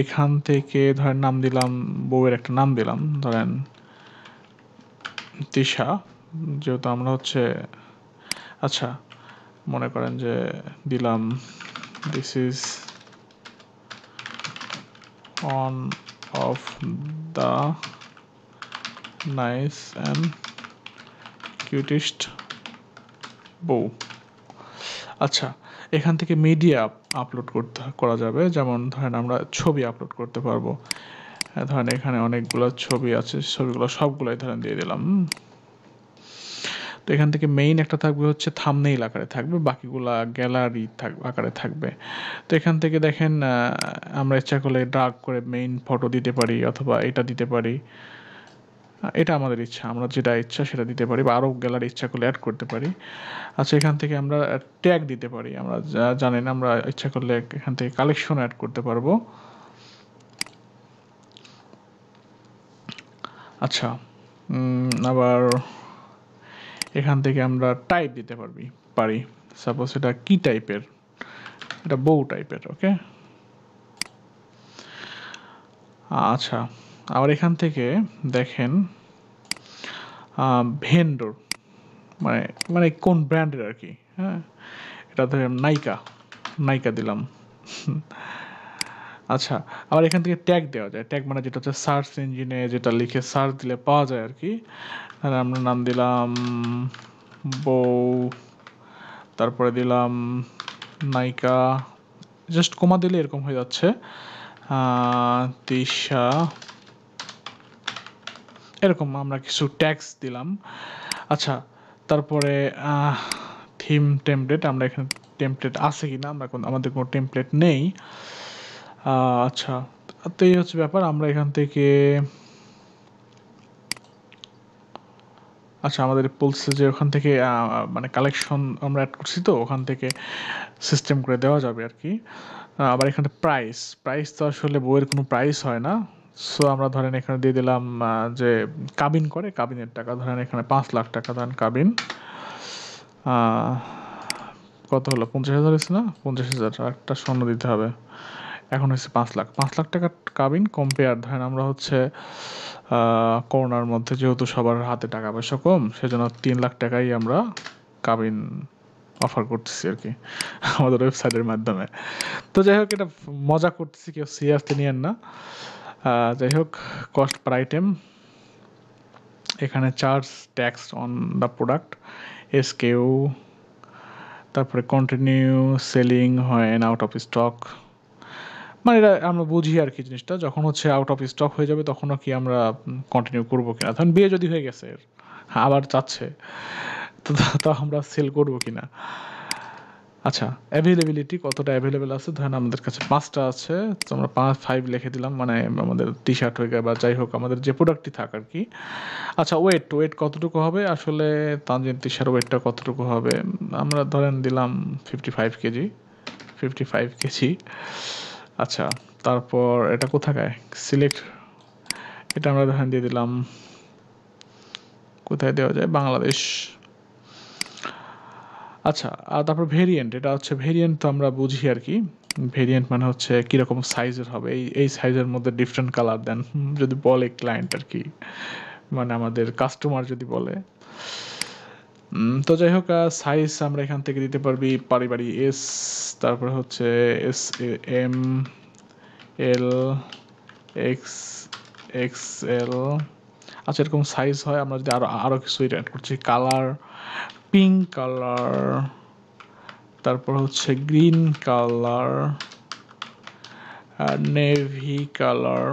এখান থেকে ধরেন নাম দিলাম, বউয়ের একটা নাম দিলাম, ধরেন তিশা, যেহেতু আমরা হচ্ছে আচ্ছা মনে করেন যে দিলাম this is on of the nice and cutest বউ। আচ্ছা, এখান থেকে মিডিয়া আপলোড করা যাবে, যেমন ধরেন আমরা ছবি আপলোড করতে পারবো। ধরেন এখানে অনেকগুলো ছবি আছে, ছবিগুলো সবগুলোই ধরেন দিয়ে দিলাম। তো এখান থেকে মেইন একটা থাকবে হচ্ছে থাম্বনেইল আকারে থাকবে, বাকিগুলা গ্যালারি আকারে থাকবে। তো এখান থেকে দেখেন আমরা ইচ্ছা করলে ড্রাগ করে মেইন ফটো দিতে পারি, অথবা এটা দিতে পারি, এটা আমাদের ইচ্ছা, আমরা যেটা ইচ্ছা সেটা দিতে পারি, বা আরও গ্যালারি ইচ্ছা করলে অ্যাড করতে পারি। আচ্ছা, এখান থেকে আমরা ট্যাগ দিতে পারি, আমরা জানেন আমরা ইচ্ছা করলে এখান থেকে কালেকশন অ্যাড করতে পারবো। আচ্ছা, আবার এখান থেকে আমরা টাইপ দিতে পারি, সাপোজ এটা কি টাইপের, এটা বউ টাইপের, ওকে। আচ্ছা, আবার এখান থেকে দেখেন ভেন্ডর, মানে মানে কোন ব্র্যান্ডের আর কি, হ্যাঁ, এটা ধরেন নাইকা দিলাম। আচ্ছা, আবার এখান থেকে ট্যাগ দেওয়া যায়, ট্যাগ মানে যেটা হচ্ছে সার্চ ইঞ্জিনে যেটা লিখে সার্চ দিলে পাওয়া যায় আর কি। তাহলে আমরা নাম দিলাম বউ, তারপরে দিলাম নাইকা, জাস্ট কমা দিলে এরকম হয়ে যাচ্ছে, তিশা, এরকম আমরা কিছু ট্যাগস দিলাম। আচ্ছা, তারপরে থিম টেমপ্লেট, আমরা এখানে টেমপ্লেট আছে কিনা, আমরা আমাদের কোনো টেমপ্লেট নেই। আচ্ছা, তো এই হচ্ছে ব্যাপার। আমরা এখান থেকে আচ্ছা, আমাদের বলছে যে ওখান থেকে মানে কালেকশন আমরা অ্যাড করছি, তো ওখান থেকে সিস্টেম করে দেওয়া যাবে আর কি। আবার এখানে প্রাইস তো আসলে বইয়ের কোনো প্রাইস হয় না, সো আমরা ধরেন এখানে দিয়ে দিলাম যে কাবিন করে, কাবিনের টাকা ধরেন এখানে 5 লাখ টাকা, ধরেন কাবিন কত হলো, 50,000 হয়েছে না, 50,000, একটা স্বর্ণ দিতে হবে, এখন হচ্ছে 5 লাখ টাকা কাবিন। কম্পেয়ার ধরেন আমরা হচ্ছে করোনার মধ্যে যেহেতু সবার হাতে টাকা পয়সা কম, সেজন্য 3 লাখ টাকাই আমরা কাবিন অফার করতেছি আর কি আমাদের ওয়েবসাইটের মাধ্যমে। তো যাই হোক, এটা মজা করতেছি, কেউ সিরিয়াসলি নিয়েন না। যাই হোক, কস্ট পার আইটেম, এখানে charge tax on the product, SKU, তারপরে কন্টিনিউ সেলিং হয় আউট অফ স্টক, মানে এটা আমরা বুঝি আর কি জিনিসটা, যখন হচ্ছে আউট অফ স্টক হয়ে যাবে তখনও কি আমরা কন্টিনিউ করবো কিনা, ধরেন বিয়ে যদি হয়ে গেছে আবার চাচ্ছে, তো আমরা সেল করবো কিনা। আচ্ছা, অ্যাভেলেবিলিটি কতটা অ্যাভেলেবেল আছে, ধরেন আমাদের কাছে 5টা আছে, তো আমরা 5 লিখে দিলাম, মানে আমাদের টি শার্ট হয়ে গেলে বা যাই হোক আমাদের যে প্রোডাক্টটি থাক আর কি। আচ্ছা, ওয়েট কতটুকু হবে, আসলে তানজিন তিশার ওয়েটটা কতটুকু হবে, আমরা ধরেন দিলাম 55 কেজি, 55 কেজি। আচ্ছা, তারপর এটা কোথাকায় সিলেক্ট, এটা আমরা ধরেন দিয়ে দিলাম, কোথায় দেওয়া যায়, বাংলাদেশ। আচ্ছা, আর তারপর ভেরিয়েন্ট, এটা হচ্ছে ভেরিয়েন্ট, তো আমরা বুঝি আর কি, ভেরিয়েন্ট মানে হচ্ছে কীরকম সাইজের হবে, এই সাইজের মধ্যে ডিফারেন্ট কালার দেন, যদি বলে ক্লায়েন্ট আর কি, মানে আমাদের কাস্টমার যদি বলে। তো যাই হোক, সাইজ আমরা এখান থেকে দিতে পারি এস, তারপরে হচ্ছে এস, এম, এল, এক্স, এক্সএল। আচ্ছা, এরকম সাইজ হয়। আমরা যদি আরও কিছু অ্যাড করছি, কালার, পিঙ্ক কালার, তারপর হচ্ছে green colour, navy colour,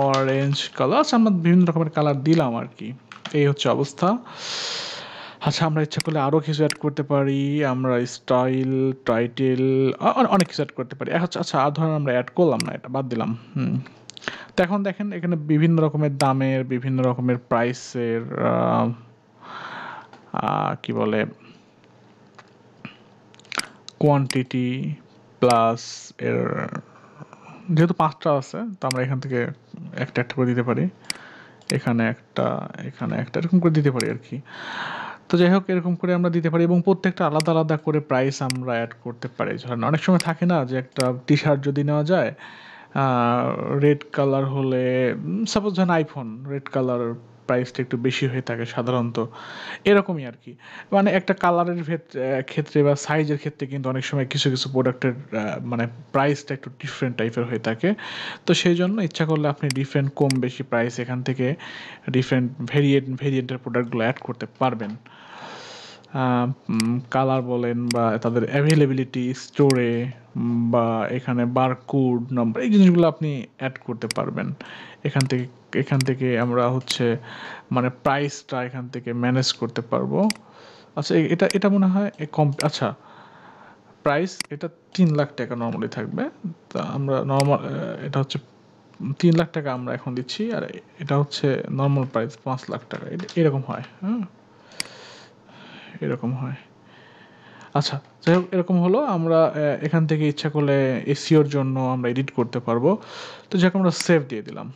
orange colour. আচ্ছা, আমরা বিভিন্ন রকমের কালার দিলাম আর কি, এই হচ্ছে অবস্থা। আচ্ছা, আমরা ইচ্ছা করলে আরও কিছু অ্যাড করতে পারি, আমরা স্টাইল, টাইটেল, অনেক কিছু অ্যাড করতে পারি। আচ্ছা, আর ধরেন আমরা অ্যাড করলাম না, এটা বাদ দিলাম। তো এখন দেখেন এখানে বিভিন্ন রকমের দামের, বিভিন্ন রকমের প্রাইসের কি বলে কোয়ান্টিটি প্লাস এর যেহেতু 5টা আছে তো আমরা এখান থেকে একটা একটা করে দিতে পারি, এখানে একটা, এখানে একটা, এরকম করে দিতে পারি আর কি। তো যাই হোক এরকম করে আমরা দিতে পারি এবং প্রত্যেকটা আলাদা আলাদা করে প্রাইস আমরা অ্যাড করতে পারি। ধরেন অনেক সময় থাকে না যে একটা টি শার্ট যদি নেওয়া যায় রেড কালার হলে, সাপোজ ধরেন আইফোন রেড কালার প্রাইসটা একটু বেশি হয়ে থাকে সাধারণত, এরকমই আর কি। মানে একটা কালারের ক্ষেত্রে বা সাইজের ক্ষেত্রে কিন্তু অনেক সময় কিছু কিছু প্রোডাক্টের মানে প্রাইসটা একটু ডিফারেন্ট টাইপের হয়ে থাকে। তো সেই জন্য ইচ্ছা করলে আপনি ডিফারেন্ট কম বেশি প্রাইস এখান থেকে ডিফারেন্ট ভেরিয়েন্টের প্রোডাক্টগুলো অ্যাড করতে পারবেন। কালার বলেন বা তাদের অ্যাভেলেবিলিটি স্টোরে বা এখানে বারকোড নাম্বার, এই জিনিসগুলো আপনি অ্যাড করতে পারবেন এখান থেকে। এখান থেকে আমরা হচ্ছে মানে প্রাইসটা এখান থেকে ম্যানেজ করতে পারবো। আচ্ছা এটা এটা মনে হয় আচ্ছা প্রাইস এটা 3 লাখ টাকা নর্মালি থাকবে। তা আমরা নর্মাল এটা হচ্ছে 3 লাখ টাকা আমরা এখন দিচ্ছি, আর এটা হচ্ছে নর্মাল প্রাইস 5 লাখ টাকা, এরকম হয়। হ্যাঁ, এরকম হয়। আচ্ছা, যাই হোক এরকম হলো। আমরা এখান থেকে ইচ্ছা করলে এসইওর জন্য আমরা এডিট করতে পারবো। তো যাকে আমরা সেভ দিয়ে দিলাম।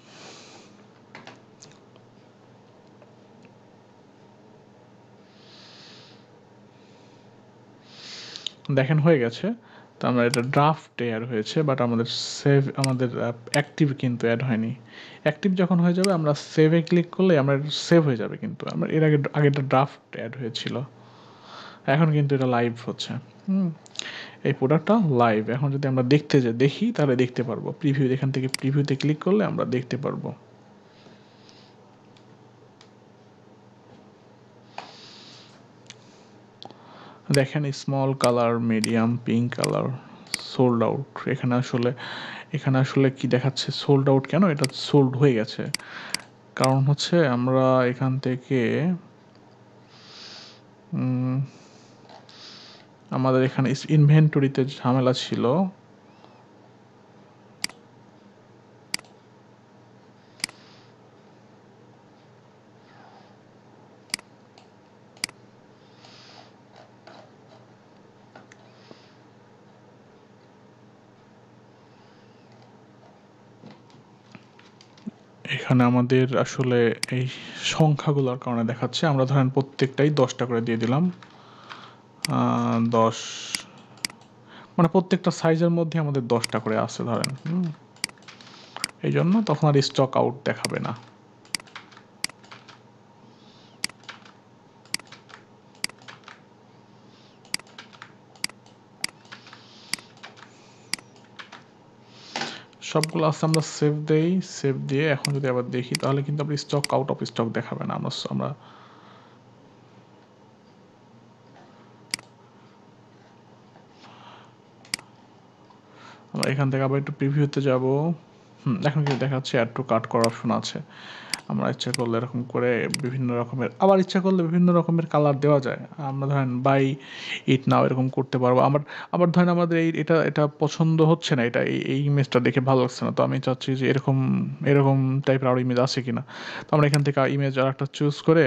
দেখেন হয়ে গেছে। তো আমরা এটা ড্রাফটে অ্যাড হয়েছে, বাট আমাদের সেভ আমাদের অ্যাক্টিভ কিন্তু অ্যাড হয়নি। অ্যাক্টিভ যখন হয়ে যাবে আমরা সেভে ক্লিক করলে আমরা সেভ হয়ে যাবে, কিন্তু আমরা এর আগে আগেটা ড্রাফট অ্যাড হয়েছিল। এখন কিন্তু এটা লাইভ হচ্ছে। এই প্রোডাক্টটা লাইভ। এখন যদি আমরা দেখি তাহলে দেখতে পারবো প্রিভিউ, এখান থেকে প্রিভিউতে ক্লিক করলে আমরা দেখতে পারবো। দেখেন small colour, medium, pink colour, sold out. এখানে আসলে কি দেখাচ্ছে সোল্ড আউট কেন? এটা সোল্ড হয়ে গেছে। কারণ হচ্ছে আমরা এখান থেকে আমাদের এখানে ইনভেন্টরিতে ঝামেলা ছিল। এখানে আমাদের আসলে এই সংখ্যাগুলোর কারণে দেখাচ্ছে। আমরা ধরেন প্রত্যেকটাই 10টা করে দিয়ে দিলাম। 10 মানে প্রত্যেকটা সাইজের মধ্যে আমাদের 10টা করে আছে ধরেন। এই জন্য তখন আর স্টক আউট দেখাবে না। সবগুলো আছে, আমরা সেভ দেই। সেভ দিয়ে এখন যদি আবার দেখি তাহলে কিন্তু আপনি স্টক আউট অফ স্টক দেখাবে না। আমরা আমরা এখান থেকে আবার একটু প্রিভিউতে যাব। এখন কিন্তু দেখাচ্ছে অ্যাড টু কার্ট করার অপশন আছে। আমরা ইচ্ছা করলে এরকম করে বিভিন্ন রকমের, আবার ইচ্ছা করলে বিভিন্ন রকমের কালার দেওয়া যায়। আমরা ধরেন বাই ইট নাও এরকম করতে পারবো। আবার ধরেন আমাদের এটা পছন্দ হচ্ছে না, এই ইমেজটা দেখে ভালো লাগছে না, তো আমি চাচ্ছি যে এরকম এরকম টাইপের আরও ইমেজ আছে কিনা। তো আমরা এখান থেকে ইমেজ আর একটা চুজ করে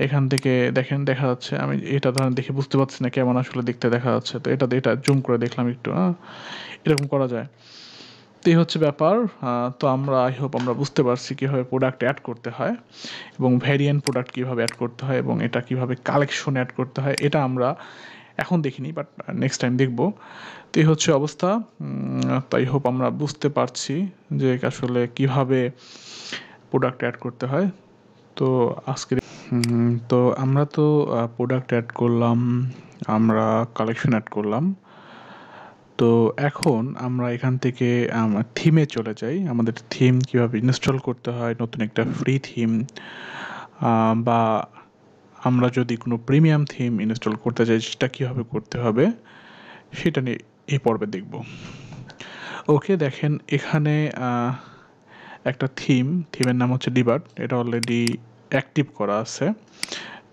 এখান থেকে দেখেন দেখা যাচ্ছে, আমি এটা ধরেন দেখে বুঝতে পারছি না কেমন আসলে দেখতে দেখা যাচ্ছে, তো এটা জুম করে দেখলাম একটু। এরকম করা যায়। তো এই হচ্ছে ব্যাপার। তো আই হোপ আমরা বুঝতে পারছি কীভাবে প্রোডাক্ট অ্যাড করতে হয় এবং ভ্যারিয়েন্ট প্রোডাক্ট কীভাবে অ্যাড করতে হয় এবং এটা কীভাবে কালেকশন অ্যাড করতে হয়, এটা আমরা এখন দেখিনি, বাট নেক্সট টাইম দেখবো। তো এই হচ্ছে অবস্থা। তো আই হোপ আমরা বুঝতে পারছি যে আসলে কীভাবে প্রোডাক্ট অ্যাড করতে হয়। তো আজকে তো আমরা তো প্রোডাক্ট অ্যাড করলাম, আমরা কালেকশন অ্যাড করলাম। তো এখন আমরা এখান থেকে থিমে চলে যাই। আমাদের থিম কীভাবে ইনস্টল করতে হয়, নতুন একটা ফ্রি থিম, বা আমরা যদি কোনো প্রিমিয়াম থিম ইনস্টল করতে চাই সেটা কীভাবে করতে হবে সেটা নিয়ে এই পর্বে দেখব। ওকে, দেখেন এখানে একটা থিমের নাম হচ্ছে ডিবার্ট। এটা অলরেডি অ্যাক্টিভ করা আছে।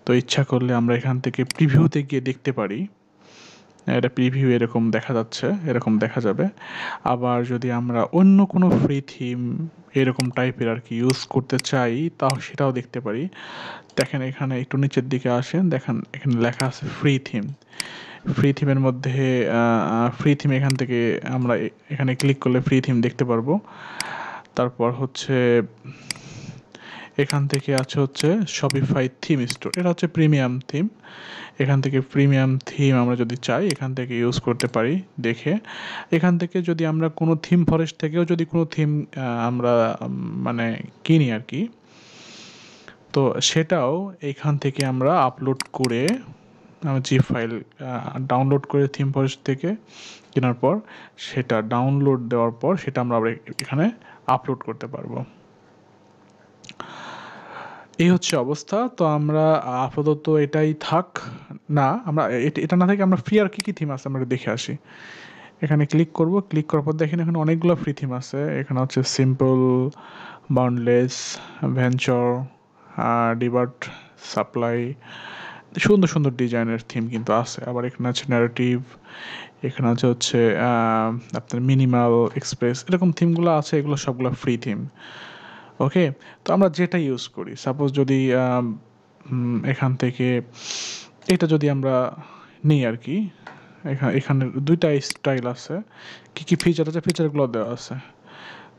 তো ইচ্ছা করলে আমরা এখান থেকে প্রিভিউতে গিয়ে দেখতে পারি। এটা প্রিভিউ এরকম দেখা যাচ্ছে, এরকম দেখা যাবে। আবার যদি আমরা অন্য কোনো ফ্রি থিম এরকম টাইপের আর কি ইউজ করতে চাই তাও সেটাও দেখতে পারি। দেখেন এখানে একটু নিচের দিকে আসেন, দেখেন এখানে লেখা আছে ফ্রি থিম। ফ্রি থিমের মধ্যে ফ্রি থিম এখান থেকে আমরা এখানে ক্লিক করলে ফ্রি থিম দেখতে পারবো। তারপর হচ্ছে এখান থেকে আছে হচ্ছে শপিফাই থিম স্টোর, এটা হচ্ছে প্রিমিয়াম থিম। এখান থেকে প্রিমিয়াম থিম আমরা যদি চাই এখান থেকে ইউজ করতে পারি দেখে। এখান থেকে যদি আমরা কোনো থিম ফরেস্ট থেকেও যদি কোনো থিম আমরা মানে কিনি আর কি, তো সেটাও এখান থেকে আমরা আপলোড করে জিপ ফাইল ডাউনলোড করে থিম ফরেস্ট থেকে কেনার পর সেটা ডাউনলোড দেওয়ার পর সেটা আমরা আবার এখানে আপলোড করতে পারবো। এই হচ্ছে অবস্থা। তো আমরা আপাতত এটাই থাক, না আমরা এটা না থেকে আমরা ফ্রি আর কী কী থিম আছে আমরা দেখে আসি। এখানে ক্লিক করব, ক্লিক করার পর দেখেন এখানে অনেকগুলো ফ্রি থিম আছে। এখানে হচ্ছে সিম্পল, বাউন্ডলেস, ভেঞ্চর, ডিবার্ট, সাপ্লাই, সুন্দর সুন্দর ডিজাইনের থিম কিন্তু আছে। আবার এখানে আছে ন্যারেটিভ, এখানে আছে হচ্ছে আপনার মিনিমাল, এক্সপ্রেস, এরকম থিমগুলো আছে। এগুলো সবগুলো ফ্রি থিম। ওকে, তো আমরা যেটা ইউজ করি, সাপোজ যদি এখান থেকে এটা যদি আমরা নিই আর কি, এখানে দুইটা স্টাইল আছে, কী কী ফিচার আছে ফিচারগুলো দেওয়া আছে।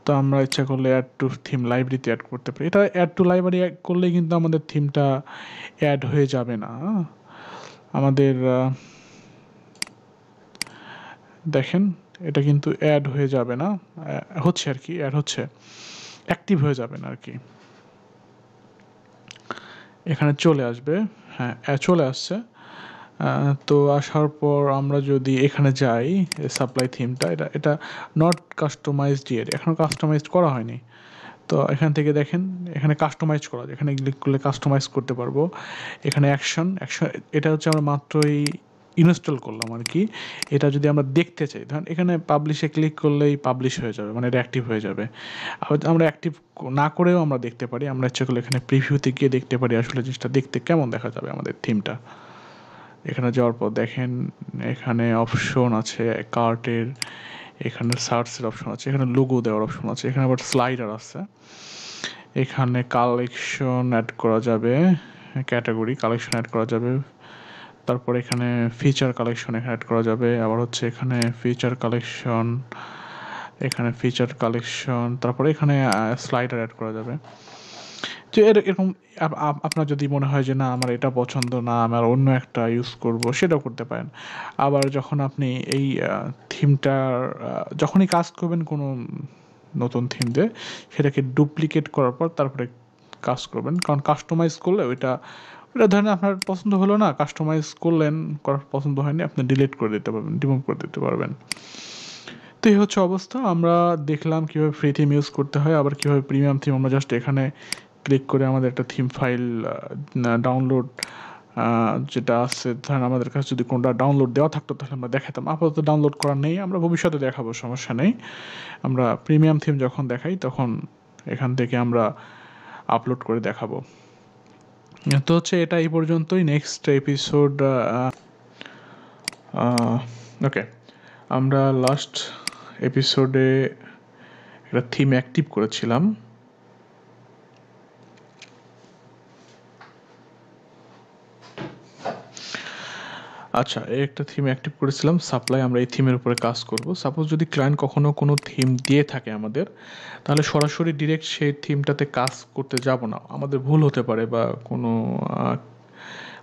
তো আমরা ইচ্ছা করলে অ্যাড টু থিম লাইব্রেরিতে অ্যাড করতে পারি। এটা অ্যাড টু লাইব্রেরি করলে কিন্তু আমাদের থিমটা অ্যাড হয়ে যাবে না। আমাদের দেখেন এটা কিন্তু অ্যাড হয়ে যাবে না, হচ্ছে আর কি, অ্যাড হচ্ছে, অ্যাক্টিভ হয়ে যাবে না আর কি। এখানে চলে আসবে, হ্যাঁ চলে আসছে। তো আসার পর আমরা যদি এখানে যাই সাপ্লাই থিমটা, এটা নট কাস্টমাইজড ইয়েট, এখনও কাস্টমাইজড করা হয়নি। তো এখান থেকে দেখেন এখানে কাস্টমাইজ করা যায়, এখানে ক্লিক করলে কাস্টমাইজ করতে পারবো। এখানে অ্যাকশন, এটা হচ্ছে আমরা মাত্রই ইনস্টল করলাম আর কি। এটা যদি আমরা দেখতে চাই, ধরেন এখানে পাবলিশে ক্লিক করলেই পাবলিশ হয়ে যাবে, মানে এটা অ্যাক্টিভ হয়ে যাবে। আমরা অ্যাক্টিভ না করেও আমরা দেখতে পারি, আমরা ইচ্ছা করলে এখানে প্রিভিউতে গিয়ে দেখতে পারি আসলে জিনিসটা দেখতে কেমন দেখা যাবে আমাদের থিমটা। এখানে যাওয়ার পর দেখেন এখানে অপশন আছে কার্টের, এখানে সার্চের অপশন আছে, এখানে লোগো দেওয়ার অপশন আছে, এখানে আবার স্লাইডার আছে, এখানে কালেকশন অ্যাড করা যাবে, ক্যাটাগরি কালেকশন অ্যাড করা যাবে। তারপর এখানে ফিচার কালেকশন এখানে অ্যাড করা যাবে। আবার হচ্ছে এখানে ফিচার কালেকশন, এখানে ফিচার কালেকশন, তারপরে এখানে স্লাইডার অ্যাড করা যাবে। তো এরকম আপনার যদি মনে হয় যে না আমার এটা পছন্দ না, আমার অন্য একটা ইউজ করব, সেটাও করতে পারেন। আবার যখন আপনি এই থিমটার যখনই কাজ করবেন কোনো নতুন থিম দিয়ে, সেটাকে ডুপ্লিকেট করার পর তারপরে কাজ করবেন, কারণ কাস্টমাইজ করলে ওইটা ধরেন আপনার পছন্দ হলো না, কাস্টমাইজ করলেন, করার পছন্দ হয়নি, আপনি ডিলিট করে দিতে পারবেন, রিমুভ করে দিতে পারবেন। তো এই হচ্ছে অবস্থা। আমরা দেখলাম কীভাবে ফ্রি থিম ইউজ করতে হয়, আবার কীভাবে প্রিমিয়াম থিম আমরা জাস্ট এখানে ক্লিক করে আমাদের একটা থিম ফাইল ডাউনলোড যেটা আছে, ধরেন আমাদের কাছে যদি কোনটা ডাউনলোড দেওয়া থাকতো তাহলে আমরা দেখাতাম। আপাতত ডাউনলোড করা নেই, আমরা ভবিষ্যতে দেখাবো, সমস্যা নেই। আমরা প্রিমিয়াম থিম যখন দেখাই তখন এখান থেকে আমরা আপলোড করে দেখাবো। তো হচ্ছে এটা এই পর্যন্তই। নেক্সট এপিসোড ওকে, আমরা লাস্ট এপিসোডে একটা থিম অ্যাক্টিভ করেছিলাম। আচ্ছা, এই একটা থিম অ্যাক্টিভ করেছিলাম সাপ্লাই, আমরা এই থিমের উপরে কাজ করব। সাপোজ যদি ক্লায়েন্ট কখনো কোনো থিম দিয়ে থাকে আমাদের, তাহলে সরাসরি ডিরেক্ট সেই থিমটাতে কাজ করতে যাব না, আমাদের ভুল হতে পারে বা কোনো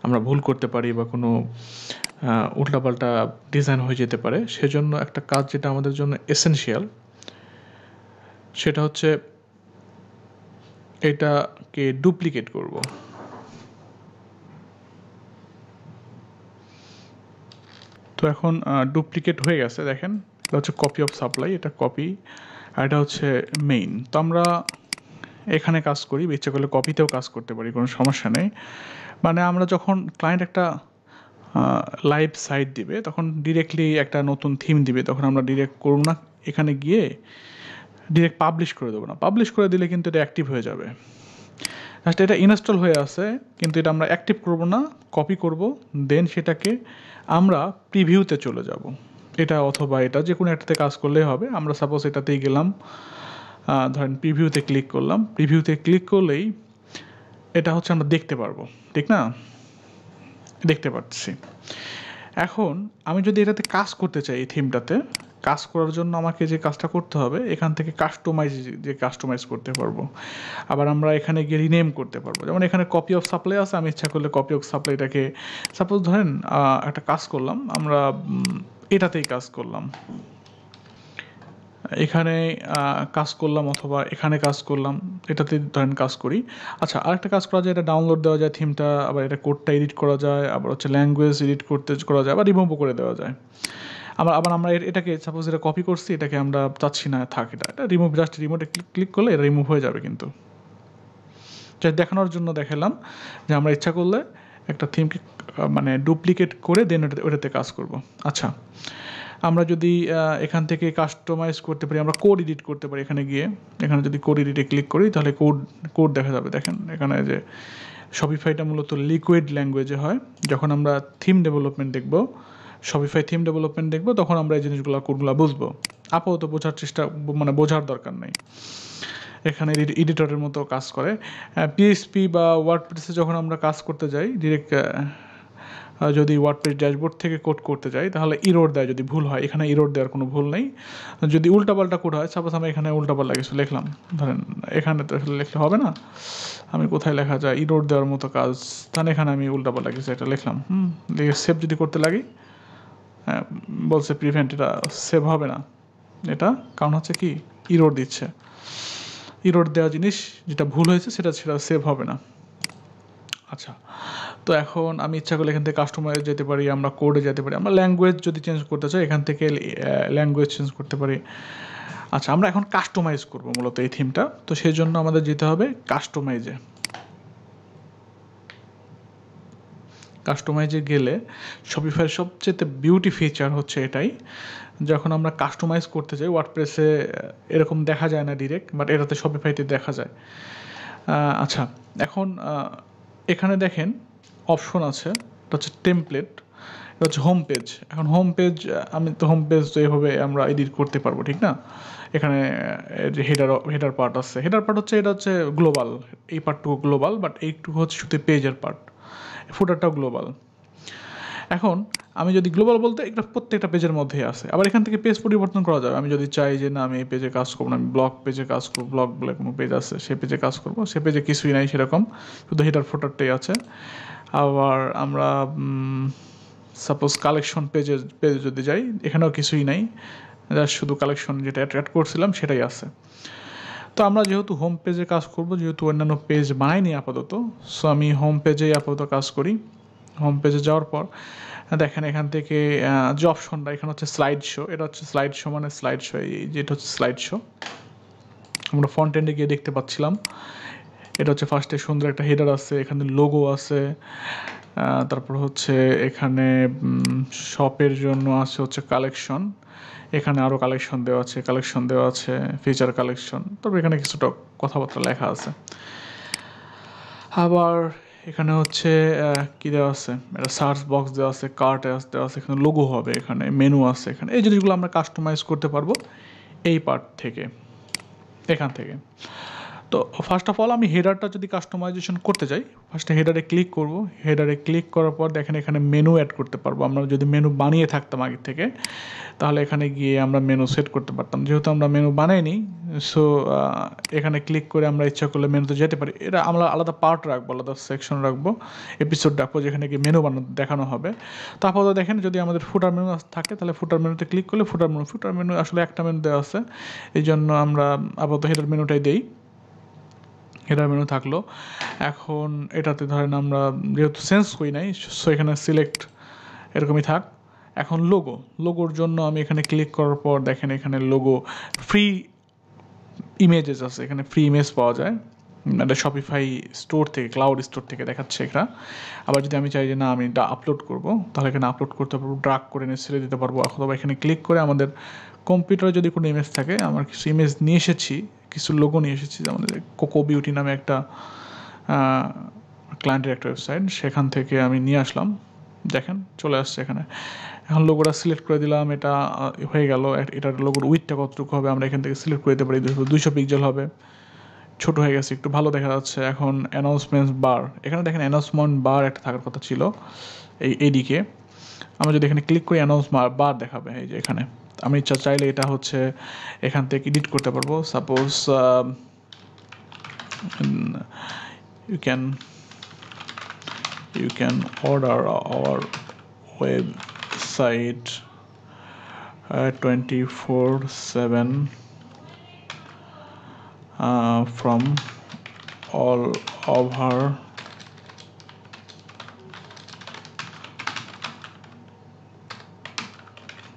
আমরা ভুল করতে পারি বা কোনো উল্টাপাল্টা ডিজাইন হয়ে যেতে পারে। সেজন্য একটা কাজ যেটা আমাদের জন্য এসেনশিয়াল, সেটা হচ্ছে এটাকে ডুপ্লিকেট করব। তো এখন ডুপ্লিকেট হয়ে গেছে, দেখেন এটা হচ্ছে কপি অফ সাপ্লাই, এটা কপি, আর এটা হচ্ছে মেইন। তো আমরা এখানে কাজ করি, ইচ্ছা করলে কপিতেও কাজ করতে পারি, কোনো সমস্যা নেই। মানে আমরা যখন ক্লায়েন্ট একটা লাইভ সাইট দিবে, তখন ডিরেক্টলি একটা নতুন থিম দিবে, তখন আমরা ডিরেক্ট করব না, এখানে গিয়ে ডিরেক্ট পাবলিশ করে দেবো না। পাবলিশ করে দিলে কিন্তু এটা অ্যাক্টিভ হয়ে যাবে। জাস্ট এটা ইনস্টল হয়ে আছে, কিন্তু এটা আমরা অ্যাক্টিভ করব না, কপি করব, দেন সেটাকে আমরা প্রিভিউতে চলে যাব। এটা অথবা এটা যে কোনো একটাতে কাজ করলেই হবে। আমরা সাপোজ এটাতেই গেলাম, ধরেন প্রিভিউতে ক্লিক করলাম, প্রিভিউতে ক্লিক করলেই এটা হচ্ছে আমরা দেখতে পারবো, ঠিক না? দেখতে পাচ্ছি। এখন আমি যদি এটাতে কাজ করতে চাই, এই থিমটাতে কাজ করার জন্য আমাকে যে কাজটা করতে হবে, এখান থেকে কাস্টমাইজ করতে পারবো। আবার আমরা এখানে গিয়ে রিনেম করতে পারবো। যেমন এখানে কপি অফ সাপ্লাই আছে, আমি ইচ্ছা করলে কপি অফ সাপ্লাইটাকে, সাপোজ ধরেন একটা কাজ করলাম আমরা, এটাতেই কাজ করলাম, এখানে কাজ করলাম অথবা এখানে কাজ করলাম, এটাতে ধরেন কাজ করি। আচ্ছা, আরেকটা কাজ করা যায়, এটা ডাউনলোড দেওয়া যায় থিমটা, আবার এটা কোডটা এডিট করা যায়, আবার হচ্ছে ল্যাঙ্গুয়েজ এডিট করা যায়, আবার রিমুভও করে দেওয়া যায়। আবার আমরা এটাকে সাপোজ এটা কপি করছি, এটাকে আমরা চাচ্ছি না থাক, এটা রিমুভ, জাস্ট রিমোটে ক্লিক করলে এটা রিমুভ হয়ে যাবে। কিন্তু যা দেখানোর জন্য দেখালাম যে আমরা ইচ্ছা করলে একটা থিমকে মানে ডুপ্লিকেট করে দেন ওটাতে কাজ করব। আচ্ছা, আমরা যদি এখান থেকে কাস্টমাইজ করতে পারি, আমরা কোড এডিট করতে পারি। এখানে যদি কোড এডিটে ক্লিক করি তাহলে কোড দেখা যাবে। দেখেন এখানে যে শপিফাইটা মূলত লিকুইড ল্যাঙ্গুয়েজে হয়। যখন আমরা থিম ডেভেলপমেন্ট দেখব, শপিফাই থিম ডেভেলপমেন্ট দেখব, তখন আমরা এই জিনিসগুলো কোডগুলো বুঝবো। আপাতত বোঝার দরকার নেই। এখানে এডিটরের মতো কাজ করে। পিএইচপি বা ওয়ার্ডপ্রেসে যখন আমরা কাজ করতে যাই, ডিরেক্ট যদি ওয়ার্ডপ্রেস ড্যাশবোর্ড থেকে কোড করতে যাই তাহলে ইরোর দেয় যদি ভুল হয়। এখানে ইরোর দেওয়ার কোনো ভুল নেই। যদি উল্টাপাল্টা কোড হয়, সাপোজ আমি এখানে উল্টাপাল্টা কিছু লিখলাম, ধরেন এখানে তো লিখলে হবে না, আমি কোথায় লেখা যায় ইরোর দেওয়ার মতো কাজ, তাহলে এখানে আমি উল্টাপাল্টা কিছু একটা লিখলাম, সেভ যদি করতে লাগি, বলছে প্রিভেন্ট, এটা সেভ হবে না। এটা কারণ হচ্ছে কি, ইরোর দিচ্ছে। ইরোর দেওয়া জিনিস যেটা ভুল হয়েছে সেটা সেভ হবে না। আচ্ছা, তো এখন আমি ইচ্ছা করলে এখান থেকে কাস্টমাইজ যেতে পারি, আমরা কোডে যেতে পারি, আমরা ল্যাঙ্গুয়েজ যদি চেঞ্জ করতে চাই এখান থেকে ল্যাঙ্গুয়েজ চেঞ্জ করতে পারি। আচ্ছা, আমরা এখন কাস্টমাইজ করবো মূলত এই থিমটা, তো সেই জন্য আমাদের যেতে হবে কাস্টমাইজে গেলে শপিফাইয়ের সবচেয়ে বিউটি ফিচার হচ্ছে এটাই, যখন আমরা কাস্টমাইজ করতে যাই ওয়ার্ডপ্রেসে এরকম দেখা যায় না ডিরেক্ট, বাট এটাতে শপিফাইতে দেখা যায়। আচ্ছা, এখন এখানে দেখেন অপশন আছে, এটা হচ্ছে টেমপ্লেট, এটা হচ্ছে হোম পেজ। এখন হোম পেজ, আমি তো হোম পেজ তো এভাবে আমরা এডিট করতে পারবো, ঠিক না? এখানে যে হেডার পার্ট আছে, হেডার পার্ট হচ্ছে, এটা হচ্ছে গ্লোবাল, এই পার্টটুকু গ্লোবাল, বাট এইটুকু হচ্ছে শুধু পেজের পার্ট, ফুটারটাও গ্লোবাল। এখন আমি যদি গ্লোবাল বলতে এটা প্রত্যেকটা পেজের মধ্যেই আছে। আবার এখান থেকে পেজ পরিবর্তন করা যাবে। আমি যদি চাই যে না, আমি এই পেজে কাজ করবো না, আমি ব্লগ পেজে কাজ করবো, ব্লগ বলে কোনো পেজ আছে সে পেজে কাজ করবো, সে পেজে কিছুই নাই সেরকম, শুধু হেডার ফুটারটাই আছে। আবার আমরা সাপোজ কালেকশন পেজে যদি যাই, এখানেও কিছুই নাই, জাস্ট শুধু কালেকশন যেটা অ্যাড করছিলাম সেটাই আছে। তো আমরা যেহেতু হোম পেজে কাজ করব, যেহেতু অন্যান্য পেজ বানাইনি আপাতত, সো আমি হোম পেজেই আপাতত কাজ করি। হোম পেজে যাওয়ার পর দেখেন এখান থেকে যে অপশনটা এখানে হচ্ছে স্লাইড শো, এটা হচ্ছে স্লাইড শো, মানে স্লাইড শো, যেটা হচ্ছে স্লাইড শো আমরা ফ্রন্ট এন্ডে গিয়ে দেখতে পাচ্ছিলাম। এটা হচ্ছে ফার্স্টে সুন্দর একটা হেডার আছে, এখানে লোগো আছে, তারপর হচ্ছে এখানে শপের জন্য আছে হচ্ছে কালেকশন, এখানে আরও কালেকশন দেওয়া আছে, ফিচার কালেকশন, তারপর এখানে কিছুটা কথাবার্তা লেখা আছে। আবার এখানে হচ্ছে কী দেওয়া আছে, একটা সার্চ বক্স দেওয়া আছে, কার্ট দেওয়া আছে, এখানে লোগো হবে, এখানে মেনু আছে, এখানে এই জিনিসগুলো আমরা কাস্টমাইজ করতে পারবো এই পার্ট থেকে, এখান থেকে। তো ফার্স্ট অফ অল আমি হেডারটা যদি কাস্টমাইজেশন করতে যাই, ফার্স্টে হেডারে ক্লিক করব। হেডারে ক্লিক করার পর দেখেন এখানে মেনু অ্যাড করতে পারবো। আমরা যদি মেনু বানিয়ে থাকতাম আগে থেকে, তাহলে এখানে গিয়ে আমরা মেনু সেট করতে পারতাম। যেহেতু আমরা মেনু বানাইনি, সো এখানে ক্লিক করে আমরা ইচ্ছা করলে মেনুতে যেতে পারি। এটা আমরা আলাদা পার্ট রাখবো, আলাদা সেকশন রাখবো, এপিসোড রাখবো, যেখানে গিয়ে মেনু দেখানো হবে। তারপর দেখেন যদি আমাদের ফুটার মেনু থাকে, তাহলে ফুটার মেনুতে ক্লিক করলে ফুটার মেনু আসলে একটা মেনু দেওয়া আছে, এই জন্য আমরা আপাতত হেডার মেনুটাই দিই। হেডার মেনু থাকলো। এখন এটাতে ধরেন আমরা যেহেতু সেন্স করি নাই, সো এখানে সিলেক্ট এরকমই থাক। এখন লোগোর জন্য আমি এখানে ক্লিক করার পর দেখেন এখানে লোগো ফ্রি ইমেজেস আছে, এখানে ফ্রি ইমেজ পাওয়া যায়। এটা শপিফাই স্টোর থেকে, ক্লাউড স্টোর থেকে দেখাচ্ছে এটা। আবার যদি আমি চাই যে না, আমি এটা আপলোড করবো, তাহলে এখানে আপলোড করতে পারবো, ড্রাগ করে নিয়ে ছেড়ে দিতে পারবো। অথবা এখানে ক্লিক করে আমাদের কম্পিউটারে যদি কোনো ইমেজ থাকে, আমার কিছু ইমেজ নিয়ে এসেছি, কিছু লোগো নিয়ে এসেছি, আমাদের কোকো বিউটি নামে একটা ক্লায়েন্টের একটা ওয়েবসাইট, সেখান থেকে আমি নিয়ে আসলাম, দেখেন চলে আসছে এখানে। এখন লোগোটা সিলেক্ট করে দিলাম, এটা হয়ে গেল। এটার লোগোর উইথটা কতটুকু হবে আমরা এখান থেকে সিলেক্ট করে দিতে পারি, 200 পিক্সেল হবে, ছোট হয়ে গেছে, একটু ভালো দেখা যাচ্ছে। এখন অ্যানাউন্সমেন্ট বার, এখানে দেখেন অ্যানাউন্সমেন্ট বার একটা থাকার কথা ছিল এইদিকে, আমরা যদি এখানে ক্লিক করি অ্যানাউন্স বার দেখাবে, এই যে এখানে আমি ইচ্ছা চাইলে এটা হচ্ছে এখান থেকে এডিট করতে পারবো। Suppose you can order our website 24/7 from all over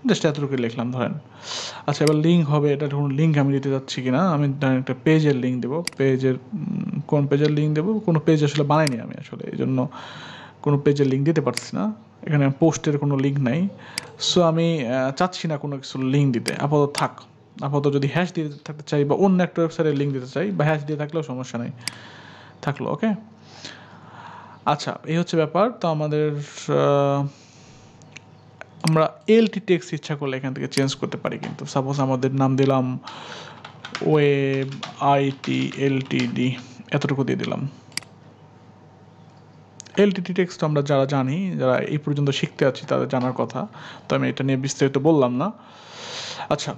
just এতটুকু লিখলাম ধরেন। আচ্ছা, এবার লিঙ্ক হবে, এটা ধরুন লিঙ্ক আমি দিতে যাচ্ছি কিনা, আমি একটা পেজের লিঙ্ক দেবো। পেজের কোন পেজের লিঙ্ক দেবো, কোনো পেজ আসলে বানাইনি আমি আসলে, এই জন্য কোনো পেজের লিঙ্ক দিতে পারছি না। এখানে পোস্টের কোনো লিঙ্ক নাই, সো আমি চাচ্ছি না কোনো কিছু লিঙ্ক দিতে, আপাতত থাক। আপাতত যদি হ্যাশ দিয়ে থাকতে চাই বা অন্য একটা ওয়েবসাইটের লিঙ্ক দিতে চাই, বা হ্যাশ দিয়ে থাকলেও সমস্যা নেই, থাকলো। ওকে, আচ্ছা, এই হচ্ছে ব্যাপার। তো আমাদের আমরা এলটি টেক্সট ইচ্ছা করলে এখান থেকে চেঞ্জ করতে পারি, কিন্তু সাপোজ আমাদের নাম দিলাম ওয়েব আইটি এলটিডি, এতটুকু দিয়ে দিলাম। এলটিডি টেক্সট আমরা যারা জানি, যারা এই পর্যন্ত শিখতে আছি তাদের জানার কথা, তো আমি এটা নিয়ে বিস্তারিত বললাম না। আচ্ছা,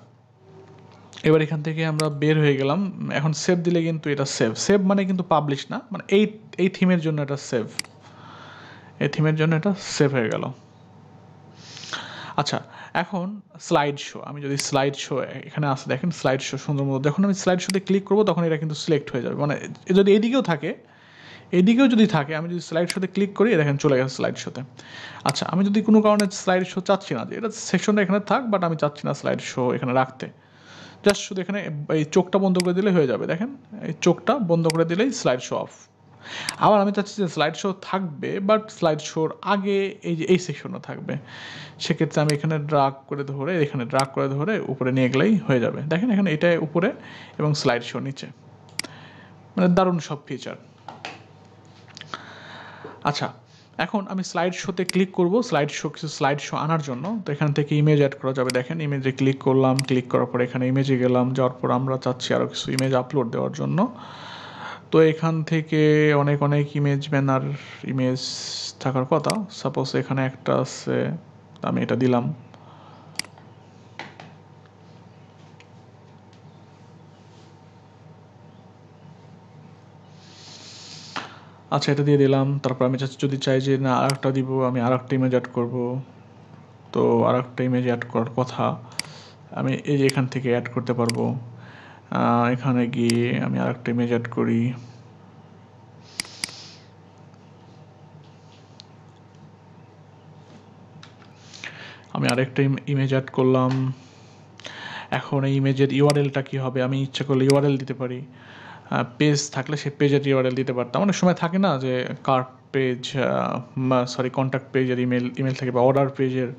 এবার এখান থেকে আমরা বের হয়ে গেলাম। এখন সেভ দিলে কিন্তু এটা সেভ মানে কিন্তু পাবলিশ না, মানে এই থিমের জন্য এটা সেভ, এই থিমের জন্য এটা সেভ হয়ে গেল। আচ্ছা, এখন স্লাইড শো, আমি যদি স্লাইড শো এখানে আসে দেখেন, স্লাইড শো সুন্দর মতো, যখন আমি স্লাইড শোতে ক্লিক করবো তখন এটা কিন্তু সিলেক্ট হয়ে যাবে, মানে যদি এদিকেও থাকে, এদিকেও যদি থাকে, আমি যদি স্লাইড শোতে ক্লিক করি দেখেন চলে গেছে স্লাইড শোতে। আচ্ছা, আমি যদি কোনো কারণে স্লাইড শো চাচ্ছি না যে এটা সেকশনটা এখানে থাক, বাট আমি চাচ্ছি না স্লাইড শো এখানে রাখতে, জাস্ট শুধু এখানে এই চোখটা বন্ধ করে দিলে হয়ে যাবে। দেখেন এই চোখটা বন্ধ করে দিলেই স্লাইড শো অফ। আবার আমি চাচ্ছি যে স্লাইড শো থাকবে, বাট স্লাইড শোর আগে এই যে এই সেকশনও থাকবে, সেক্ষেত্রে আমি এখানে ড্রাগ করে ধরে উপরে নিয়ে গেলেই হয়ে যাবে। দেখেন এখানে এটা উপরে এবং স্লাইড শো নিচে, মানে দারুণ সব ফিচার। আচ্ছা, এখন আমি স্লাইড শোতে ক্লিক করব, কিছু স্লাইড শো আনার জন্য। তো এখান থেকে ইমেজ অ্যাড করা যাবে। দেখেন ইমেজে ক্লিক করলাম, ক্লিক করার পর এখানে ইমেজে গেলাম, যাওয়ার পর আমরা চাচ্ছি আরও কিছু ইমেজ আপলোড দেওয়ার জন্য। তো এখান থেকে অনেক ইমেজ, ব্যানার ইমেজ থাকার কথা। সাপোজ এখানে একটা আছে, আমি এটা দিলাম। আচ্ছা, এটা দিয়ে দিলাম। তারপর আমি যদি চাই যে না আরেকটা দিব, আমি আরেকটা ইমেজ অ্যাড করব। তো আরেকটা ইমেজ অ্যাড করার কথা, আমি এই যে এখান থেকে অ্যাড করতে পারবো। এখানে গিয়ে আমি আরেকটা ইমেজ অ্যাড করি। আমি আরেকটা ইমেজ অ্যাড করলাম। এখন এই ইমেজের ইউআরএলটা কী হবে, আমি ইচ্ছা করলে ইউআরএল দিতে পারি। পেজ থাকলে সেই পেজের ইউআরএল দিতে পারতাম। অনেক সময় থাকে না যে কার্ট পেজ, কন্ট্যাক্ট পেজের ইমেল থাকে, বা অর্ডার পেজের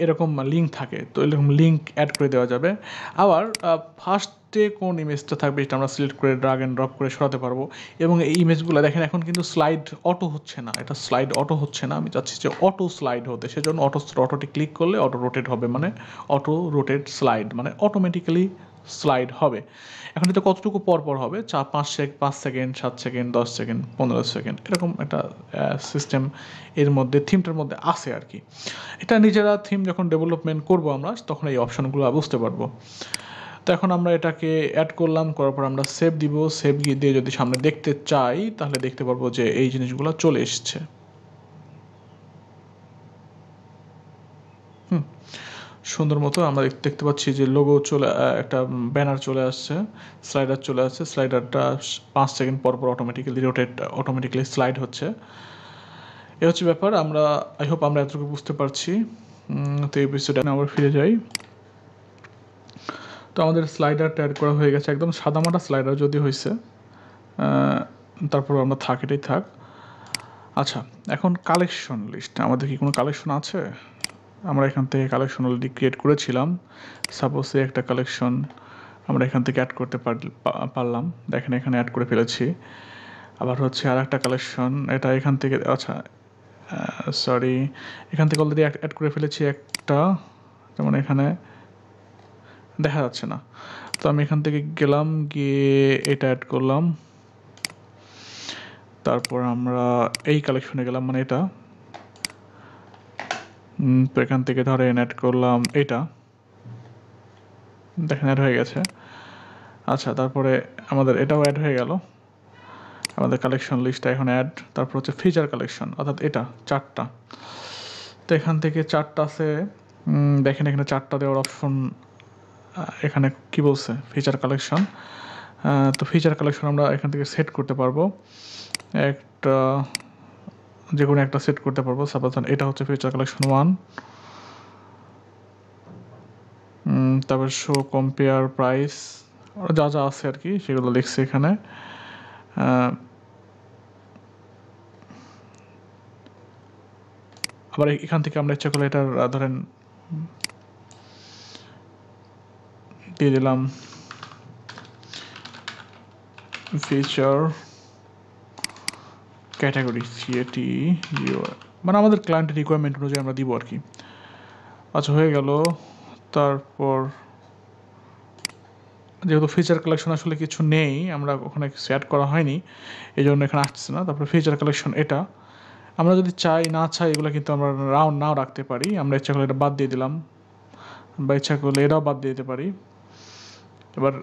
এরকম লিঙ্ক থাকে, তো এরকম লিঙ্ক অ্যাড করে দেওয়া যাবে। আবার ফার্স্টে কোন ইমেজটা থাকবে এটা আমরা সিলেক্ট করে ড্রাগ অ্যান্ড ড্রপ করে সরাতে পারবো। এবং এই ইমেজগুলো দেখেন এখন কিন্তু স্লাইড অটো হচ্ছে না, এটা স্লাইড অটো হচ্ছে না, আমি চাচ্ছি যে অটো স্লাইড হতে, সেজন্য অটোতে ক্লিক করলে অটো রোটেট হবে, মানে অটো রোটেট স্লাইড মানে অটোমেটিক্যালি স্লাইড হবে। এখন এটা কতটুকু পর হবে, 5 সেকেন্ড, 7 সেকেন্ড, 10 সেকেন্ড, 15 সেকেন্ড, এরকম একটা সিস্টেম এর মধ্যে, থিমটার মধ্যে আসে আর কি। এটা নিজেরা থিম যখন ডেভেলপমেন্ট করবো আমরা, তখন এই অপশানগুলো বুঝতে পারবো। তো এখন আমরা এটাকে অ্যাড করলাম, করার পর আমরা সেভ দিব। সেভ দিয়ে যদি সামনে দেখতে চাই তাহলে দেখতে পারবো যে এই জিনিসগুলো চলে এসছে। সুন্দর মতো আমরা দেখতে পাচ্ছি যে লোগো একটা ব্যানার চলে আসছে, স্লাইডার চলে আসছে। স্লাইডারটা 5 সেকেন্ড পর অটোমেটিক্যালি স্লাইড হচ্ছে। এ হচ্ছে ব্যাপার। আই হোপ আমরা এতটুকু বুঝতে পারছি। তো এই এপিসোডে আবার ফিরে যাই। তো আমাদের স্লাইডারটা অ্যাড করা হয়ে গেছে, একদম সাদামাটা স্লাইডার যদি হয়েছে, তারপর আমরা এটাই থাক। আচ্ছা, এখন কালেকশন লিস্ট, আমাদের কি কোনো কালেকশন আছে? আমরা এখান থেকে কালেকশন অলরেডি ক্রিয়েট করেছিলাম। সাপোজ একটা কালেকশন আমরা এখান থেকে অ্যাড করতে পারলাম। দেখেন এখানে অ্যাড করে ফেলেছি। আবার হচ্ছে আর একটা কালেকশন, এটা এখান থেকে, আচ্ছা সরি, এখান থেকে অলরেডি অ্যাড করে ফেলেছি একটা, যেমন এখানে দেখা যাচ্ছে না। তো আমি এখান থেকে গেলাম, গিয়ে এটা অ্যাড করলাম। তারপর আমরা এই কালেকশনে গেলাম, মানে এটা তো এখান থেকে ধরেন অ্যাড করলাম এটা, দেখেন অ্যাড হয়ে গেছে। আচ্ছা, তারপরে আমাদের এটাও অ্যাড হয়ে গেল, আমাদের কালেকশন লিস্টটা এখন অ্যাড। তারপর হচ্ছে ফিচার কালেকশন, অর্থাৎ এটা 4টা। তো এখান থেকে 4টা আছে, দেখেন এখানে 4টা দেওয়ার অপশন। এখানে কি বলছে ফিচার কালেকশন। তো ফিচার কালেকশন আমরা এখান থেকে সেট করতে পারবো, একটা যে কোনো একটা সেট করতে পারবো। সাপোজ এটা হচ্ছে ফিচার কালেকশন 1। তারপর শো কম্পেয়ার প্রাইস, যা যা আছে আর কি সেগুলো লিখছে এখানে। আবার এখান থেকে আমরা ইচ্ছা করলে এটার ধরেন দিয়ে দিলাম ফিচার ক্যাটাগরি সিএটি, মানে আমাদের ক্লায়েন্টের রিকোয়ারমেন্ট অনুযায়ী আমরা দিব আর কি। আচ্ছা, হয়ে গেল। তারপর যেহেতু ফিচার কালেকশন আসলে কিছু নেই, আমরা ওখানে কিছু অ্যাড করা হয়নি, এই জন্য এখানে আসছে না। তারপরে ফিচার কালেকশন এটা আমরা যদি চাই না চাই এগুলো কিন্তু আমরা নাও রাখতে পারি। আমরা ইচ্ছা করলে এটা বাদ দিয়ে দিলাম, বা ইচ্ছা করলে এটাও বাদ দিয়ে দিতে পারি। এবার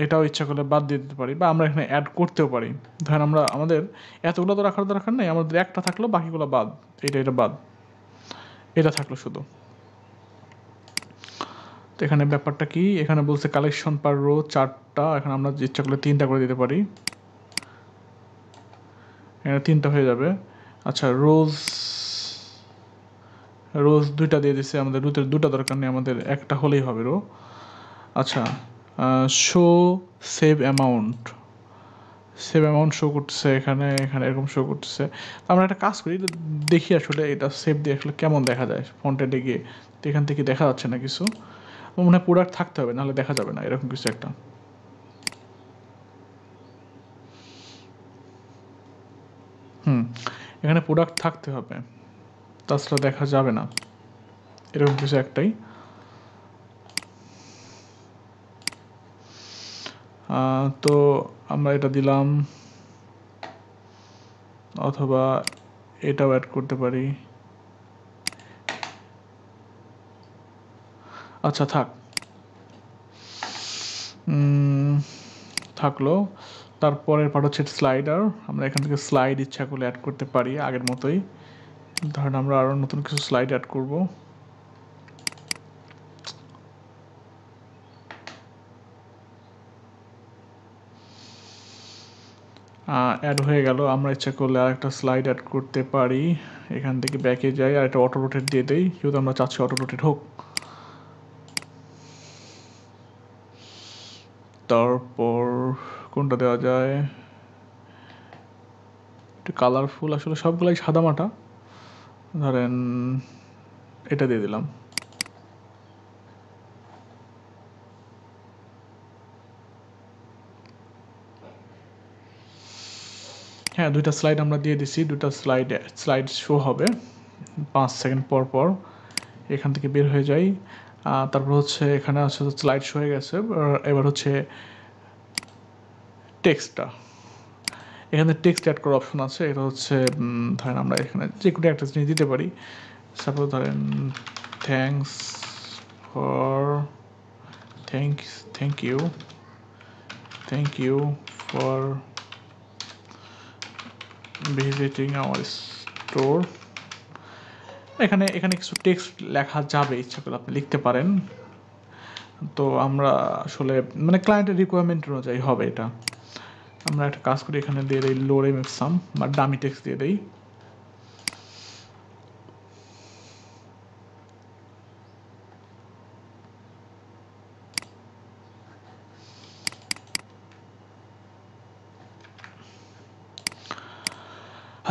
এটাও ইচ্ছা করলে বাদ দিয়ে দিতে পারি, বা আমরা এখানে অ্যাড করতেও পারি। ধরেন আমরা আমাদের এতগুলো তো রাখার দরকার নেই, আমাদের একটা থাকলো, বাকিগুলো বাদ। এটা বাদ, এটা থাকলো শুধু। তো এখানে ব্যাপারটা কি, এখানে বলছে কালেকশন পার রো 4টা, এখানে আমরা ইচ্ছা করলে 3টা করে দিতে পারি, এখানে 3টা হয়ে যাবে। আচ্ছা, রোজ 2টা দিয়ে দিচ্ছে, আমাদের রোজের 2টা দরকার নেই, আমাদের একটা হলেই হবে রো। আচ্ছা, শো সেভ অ্যামাউন্ট শো করতেছে এখানে, এরকম শো করতেছে। আমরা একটা কাজ করি, দেখি আসলে এটা সেভ দিয়ে আসলে কেমন দেখা যায় ফন্টে গিয়ে। তো এখান থেকে দেখা যাচ্ছে না কিছু, মনে হয় প্রোডাক্ট থাকতে হবে, নাহলে দেখা যাবে না, এরকম কিছু একটা। এখানে প্রোডাক্ট থাকতে হবে, তাছাড়া দেখা যাবে না, এরকম কিছু একটাই। তো আমরা এটা দিলাম, অথবা এটাও অ্যাড করতে পারি। আচ্ছা, থাকলো। তারপরের পার্ট হচ্ছে স্লাইডার, আমরা এখান থেকে স্লাইড ইচ্ছা করলে অ্যাড করতে পারি আগের মতোই। ধরেন আমরা আরও নতুন কিছু স্লাইড অ্যাড করব। অ্যাড হয়ে গেল। আমরা ইচ্ছা করলে আরেকটা স্লাইড অ্যাড করতে পারি, এখান থেকে ব্যাকে যাই আর একটা অটো রোটেট দিয়ে দেই, যেহেতু আমরা চাচ্ছি অটো রোটেট হোক। তারপর কোনটা দেওয়া যায়, একটু কালারফুল, আসলে সবগুলাই সাদামাটা, ধরেন এটা দিয়ে দিলাম। হ্যাঁ, 2টা স্লাইড আমরা দিয়ে দিছি, 2টা স্লাইড শো হবে 5 সেকেন্ড পর পর। এখান থেকে বের হয়ে যাই। তারপর হচ্ছে এখানে আছে স্লাইড শো হয়ে গেছে, এবার হচ্ছে টেক্সটটা, এখানে টেক্সট অ্যাড করার অপশন আছে। এটা হচ্ছে ধরেন আমরা এখানে যে কোনো একটা জিনিস দিতে পারি। সাপোজ ধরেন thanks for thank you for visiting our store. এখানে কিছু টেক্সট লেখা যাবে, ইচ্ছা করলে আপনি লিখতে পারেন। তো আমরা আসলে মানে ক্লায়েন্টের রিকোয়ারমেন্ট অনুযায়ী হবে এটা। আমরা একটা কাজ করি, এখানে দিয়ে দিই লোরেম এক্সাম বা ডামি টেক্সট দিয়ে দিই।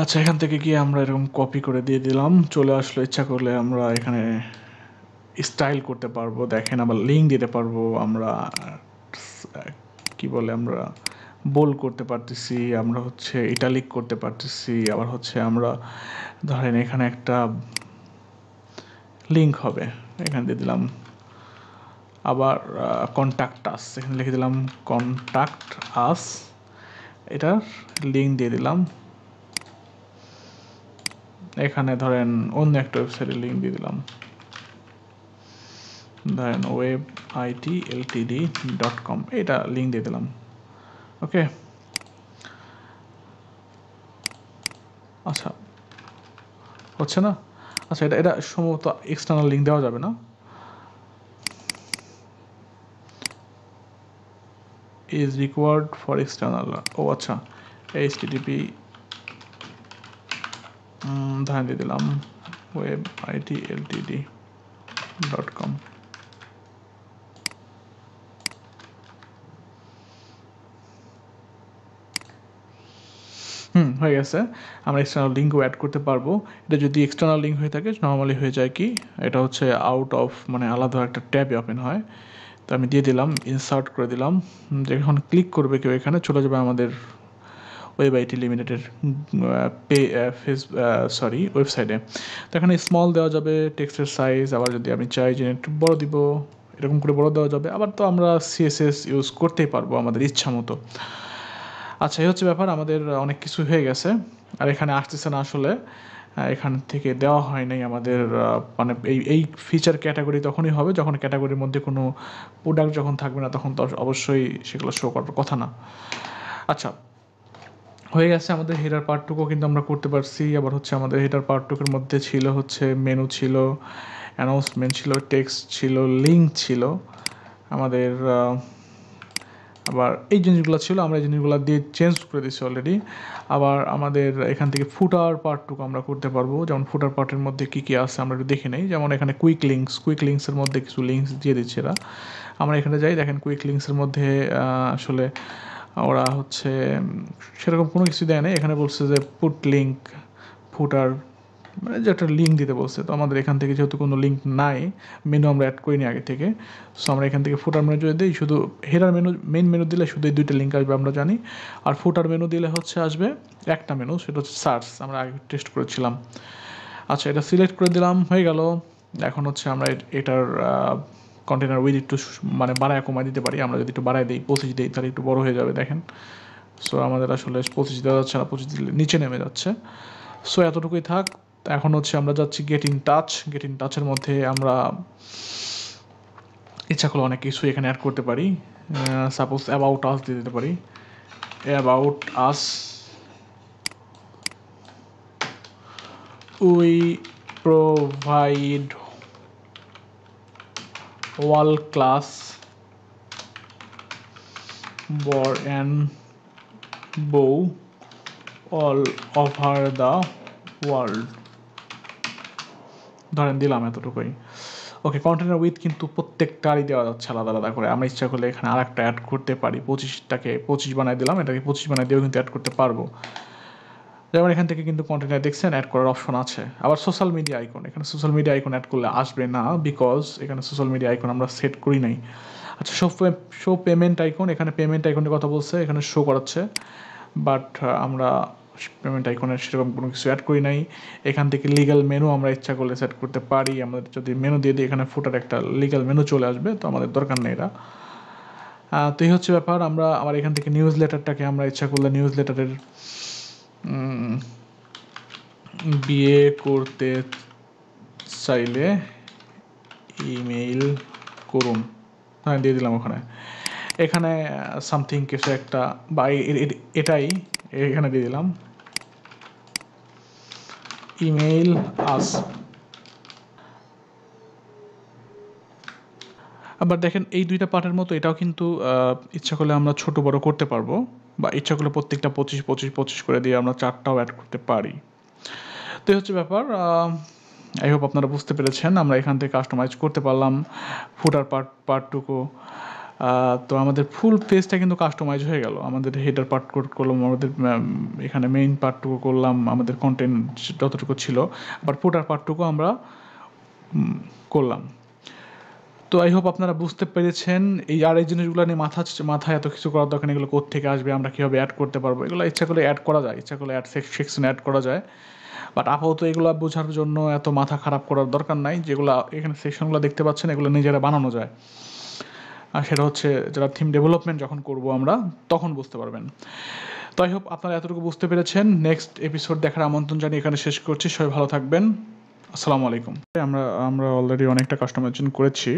আচ্ছা, এখান থেকে গিয়ে আমরা এরকম কপি করে দিয়ে দিলাম, চলে আসলো। ইচ্ছা করলে আমরা এখানে স্টাইল করতে পারবো, দেখেন আবার লিঙ্ক দিতে পারবো, আমরা কি বলে আমরা বোল্ড করতে পারতেছি, আমরা হচ্ছে ইটালিক করতে পারতেছি, আবার হচ্ছে আমরা ধরেন এখানে একটা লিঙ্ক হবে, এখানে দিয়ে দিলাম। আবার কন্ট্যাক্ট আস, এখানে লিখে দিলাম কন্ট্যাক্ট আস, এটার লিঙ্ক দিয়ে দিলাম, এখানে ধরেন অন্য একটা ওয়েবসাইটের লিঙ্ক দিয়ে দিলাম, ধরেন webitltd.com, এটা লিঙ্ক দিয়ে দিলাম। ওকে, আচ্ছা হচ্ছে না। আচ্ছা, এটা সম্ভবত এক্সটার্নাল লিঙ্ক দেওয়া যাবে না। ইজ রিকোয়ার্ড ফর এক্সটার্নাল, ও আচ্ছা, http ধরেন দিয়ে দিলাম webitltd.com। হয়ে গেছে। আমরা এক্সটার্নাল লিঙ্কও অ্যাড করতে পারবো। এটা যদি এক্সটার্নাল লিঙ্ক হয়ে থাকে নর্মালি হয়ে যায় কি, এটা হচ্ছে আউট অফ মানে আলাদা একটা ট্যাবে ওপেন হয়। তো আমি দিয়ে দিলাম, ইনসার্ট করে দিলাম। যখন ক্লিক করবে কেউ এখানে চলে যাবে আমাদের ওয়েবআইটি লিমিটেডের ওয়েবসাইটে। তো এখানে স্মল দেওয়া যাবে টেক্সটের সাইজ, আবার যদি আমি চাই যে একটু বড় দিব এরকম করে বড় দেওয়া যাবে। আবার তো আমরা সিএসএস ইউজ করতেই পারবো আমাদের ইচ্ছা মতো। আচ্ছা, এই হচ্ছে ব্যাপার, আমাদের অনেক কিছু হয়ে গেছে। আর এখানে আসতেছে না আসলে, এখান থেকে দেওয়া হয় নাই আমাদের, মানে এই ফিচার ক্যাটাগরি তখনই হবে যখন ক্যাটাগরির মধ্যে কোনো প্রোডাক্ট যখন থাকবে না, তখন তো অবশ্যই সেগুলো শো করার কথা না। আচ্ছা, হয়ে গেছে আমাদের হেডার পার্টটুকু কিন্তু আমরা করতে পারছি। আবার হচ্ছে আমাদের হেডার পার্টটুকুর মধ্যে ছিল হচ্ছে মেনু ছিল, অ্যানাউন্সমেন্ট ছিল, টেক্সট ছিল, লিঙ্ক ছিল আমাদের, আবার এই জিনিসগুলো ছিল, আমরা এই জিনিসগুলো দিয়ে চেঞ্জ করে দিচ্ছি অলরেডি। আবার আমাদের এখান থেকে ফুটার পার্টটুকু আমরা করতে পারবো, যেমন ফুটার পার্টের মধ্যে কী কী আছে আমরা একটু দেখে নেই। যেমন এখানে কুইক লিঙ্কসের মধ্যে কিছু লিঙ্কস দিয়ে দিচ্ছে এরা। আমরা এখানে যাই, দেখেন কুইক লিঙ্কসের মধ্যে আসলে ওরা হচ্ছে সেরকম কোনো কিছু দেয় না। এখানে বলছে যে পুট লিঙ্ক ফুটার, মানে যে একটা লিঙ্ক দিতে বলছে। তো আমাদের এখান থেকে যেহেতু কোনো লিঙ্ক নাই, মেনু আমরা অ্যাড করিনি আগে থেকে, সো আমরা এখান থেকে ফুটার মেনু যদি দিই, শুধু হেডার মেনু মেইন মেনু দিলে শুধু এই দুইটা লিঙ্ক আসবে আমরা জানি। আর ফুটার মেনু দিলে হচ্ছে আসবে একটা মেনু, সেটা হচ্ছে সার্চ, আমরা আগে টেস্ট করেছিলাম। আচ্ছা, এটা সিলেক্ট করে দিলাম, হয়ে গেল। এখন হচ্ছে আমরা এটার কন্টেনার উইথ একটু মানে বাড়ায় কমায় দিতে পারি। আমরা যদি একটু বাড়ায় দিই 25 দিই তাহলে একটু বড় হয়ে যাবে, দেখেন। সো আমাদের আসলে 25 দেওয়া যাচ্ছে না, 25 দিলে নিচে নেমে যাচ্ছে। সো এতটুকুই থাক। এখন হচ্ছে আমরা যাচ্ছি গেট ইন টাচের মধ্যে আমরা ইচ্ছা করলে অনেক কিছু এখানে অ্যাড করতে পারি। সাপোজ অ্যাবাউট আস দিয়ে দিতে পারি, about us, we provide world class বর অ্যান্ড বউ অল ওভার দ্য ওয়ার্ল্ড, ধরেন দিলাম এতটুকুই। ওকে, কন্টেনার উইথ কিন্তু প্রত্যেকটারই দেওয়া যাচ্ছে আলাদা আলাদা করে। আমরা ইচ্ছা করলে এখানে আর একটা অ্যাড করতে পারি, 25টাকে 25 বানাই দিলাম, এটাকে 25 বানাই দিয়েও কিন্তু অ্যাড করতে পারবো। যেমন এখান থেকে কিন্তু কন্টেনার দেখছেন অ্যাড করার অপশন আছে। আবার সোশ্যাল মিডিয়া আইকন, এখানে সোশ্যাল মিডিয়া আইকন অ্যাড করলে আসবে না, বিকজ এখানে সোশ্যাল মিডিয়া আইকন আমরা সেট করি নাই। আচ্ছা, শো পেমেন্ট আইকন, এখানে পেমেন্ট আইকনের কথা বলছে, এখানে শো করাচ্ছে, বাট আমরা পেমেন্ট আইকনের সেরকম কোনো কিছু অ্যাড করি নাই। এখান থেকে লিগ্যাল মেনু আমরা ইচ্ছা করলে সেট করতে পারি। আমাদের যদি মেনু দিয়ে দিই, এখানে ফুটার একটা লিগ্যাল মেনু চলে আসবে, তো আমাদের দরকার নেই এটা। তো এই হচ্ছে ব্যাপার। আমরা আবার এখান থেকে নিউজ লেটারটাকে আমরা ইচ্ছা করলে নিউজ লেটারের বিয়ে করতে চাইলে ইমেইল করুন, হ্যাঁ দিয়ে দিলাম ওখানে। এখানে সামথিং কিছু একটা বা এটাই এখানে দিয়ে দিলাম, ইমেইল আস। আবার দেখেন এই দুইটা পার্টের মতো এটাও কিন্তু ইচ্ছা করলে আমরা ছোট বড় করতে পারবো, বা ইচ্ছা করলে প্রত্যেকটা 25 করে দিয়ে আমরা 4টাও অ্যাড করতে পারি। তো এই হচ্ছে ব্যাপার। আই হোপ আপনারা বুঝতে পেরেছেন। আমরা এখান থেকে কাস্টমাইজ করতে পারলাম ফুটার পার্টটুকু। তো আমাদের ফুল পেজটা কিন্তু কাস্টমাইজ হয়ে গেল। আমাদের হেডার পার্ট করলাম, আমাদের এখানে মেইন পার্টটুকু করলাম, আমাদের কন্টেন্ট যতটুকু ছিল, আবার ফুটার পার্টটুকু আমরা করলাম। তো আই হোপ আপনারা বুঝতে পেরেছেন। এই জিনিসগুলো নিয়ে মাথায় এত কিছু করার দরকার নেই, এগুলো কোত্থেকে আসবে, আমরা কীভাবে অ্যাড করতে পারবো, এগুলো ইচ্ছা করলে অ্যাড করা যায়, ইচ্ছা করলে অ্যাড সেকশন অ্যাড করা যায়। বাট আপাতত এগুলো বোঝার জন্য এত মাথা খারাপ করার দরকার নাই। যেগুলো এখানে সেকশনগুলো দেখতে পাচ্ছেন, এগুলো নিজেরা বানানো যায়। আর সেটা হচ্ছে যারা থিম ডেভেলপমেন্ট যখন করব আমরা, তখন বুঝতে পারবেন। তো তো আই হোপ আপনারা এতটুকু বুঝতে পেরেছেন। নেক্সট এপিসোড দেখার আমন্ত্রণ জানিয়ে এখানে শেষ করছি। সবাই ভালো থাকবেন। আসসালামু আলাইকুম। আমরা অলরেডি অনেকটা কাস্টমাইজেশন করেছি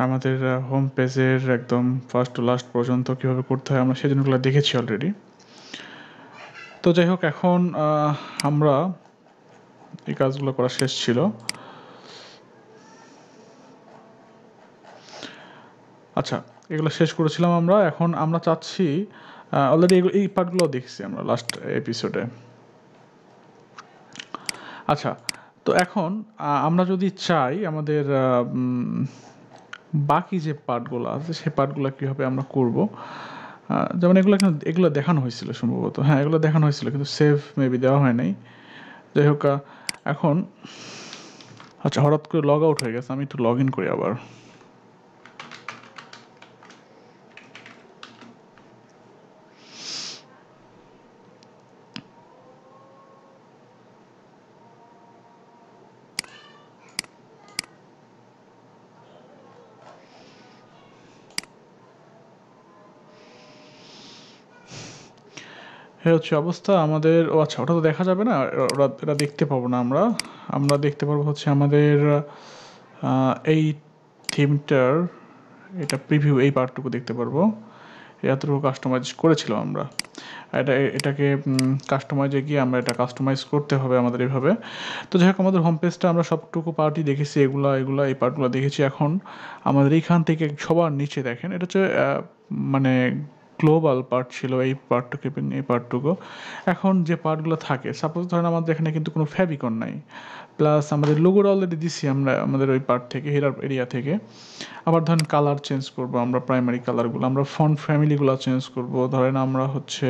আমাদের হোম পেজের একদম ফার্স্ট টু লাস্ট পর্যন্ত কীভাবে করতে হয় আমরা সেই জিনিসগুলো দেখেছি অলরেডি। তো যাই হোক, এখন আমরা এই কাজগুলো করা শেষ ছিল। আচ্ছা, এগুলো শেষ করেছিলাম আমরা। এখন আমরা চাচ্ছি অলরেডি এই পার্টগুলো দেখছি আমরা লাস্ট এপিসোডে। আচ্ছা, তো এখন আমরা যদি চাই আমাদের বাকি যে পার্টগুলো আছে সেই পার্টগুলো কীভাবে আমরা করব, যেমন এগুলো দেখানো হয়েছিল সম্ভবত। হ্যাঁ, এগুলো দেখানো হয়েছিল কিন্তু সেভ মেবি দেওয়া হয় নাই। যাই হোক, এখন আচ্ছা, হঠাৎ করে লগ আউট হয়ে গেছে। আমি একটু লগ ইন করি আবার। হচ্ছে অবস্থা আমাদের। ও আচ্ছা, ওটা তো দেখা যাবে না, এটা দেখতে পাবো না আমরা। আমরা দেখতে পারবো হচ্ছে আমাদের এই থিমটার এটা প্রিভিউ, এই পার্টটুকু দেখতে পারবো। এতটুকু কাস্টমাইজ করেছিলাম আমরা। এটাকে কাস্টমাইজে গিয়ে আমরা এটা কাস্টমাইজ করতে হবে আমাদের এইভাবে। তো যাই হোক, আমাদের হোম পেজটা আমরা সবটুকু পার্টই দেখেছি। এগুলা এই পার্টগুলো দেখেছি। এখন আমাদের এইখান থেকে সবার নিচে দেখেন, এটা হচ্ছে মানে গ্লোবাল পার্ট ছিল এই পার্টটুকু, এই পার্টটুকু। এখন যে পার্টগুলো থাকে, সাপোজ ধরেন আমাদের এখানে কিন্তু কোনো ফ্যাবিকন নাই, প্লাস আমাদের লোগোটা অলরেডি দিছি আমরা আমাদের ওই পার্ট থেকে, হেডার এরিয়া থেকে। আবার ধরেন কালার চেঞ্জ করব আমরা, প্রাইমারি কালারগুলো আমরা, ফন্ট ফ্যামিলিগুলো চেঞ্জ করব। ধরেন আমরা হচ্ছে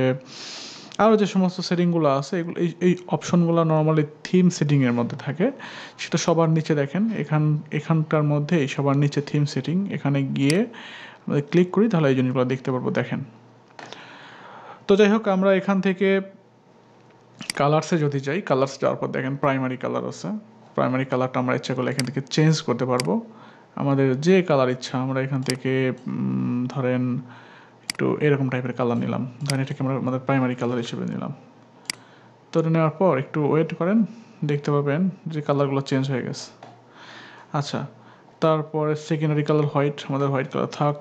আরও যে সমস্ত সেটিংগুলো আছে এগুলো, এই অপশনগুলো নর্মালি থিম সেটিংয়ের মধ্যে থাকে। সেটা সবার নিচে দেখেন, এখানটার মধ্যে এই সবার নিচে থিম সেটিং, এখানে গিয়ে আমাদের ক্লিক করি তাহলে এই জিনিসগুলো দেখতে পারবো। দেখেন, তো যাই হোক, আমরা এখান থেকে কালার্সে যদি যাই, কালার্স যাওয়ার পর দেখেন প্রাইমারি কালার আছে। প্রাইমারি কালারটা আমরা ইচ্ছা করলে এখান থেকে চেঞ্জ করতে পারবো। আমাদের যে কালার ইচ্ছা আমরা এখান থেকে ধরেন একটু এরকম টাইপের কালার নিলাম। ধরেন এটাকে আমরা আমাদের প্রাইমারি কালার হিসেবে নিলাম। তো নেওয়ার পর একটু ওয়েট করেন, দেখতে পাবেন যে কালারগুলো চেঞ্জ হয়ে গেছে। আচ্ছা, তারপরে সেকেন্ডারি কালার হোয়াইট, আমাদের হোয়াইট কালার থাক।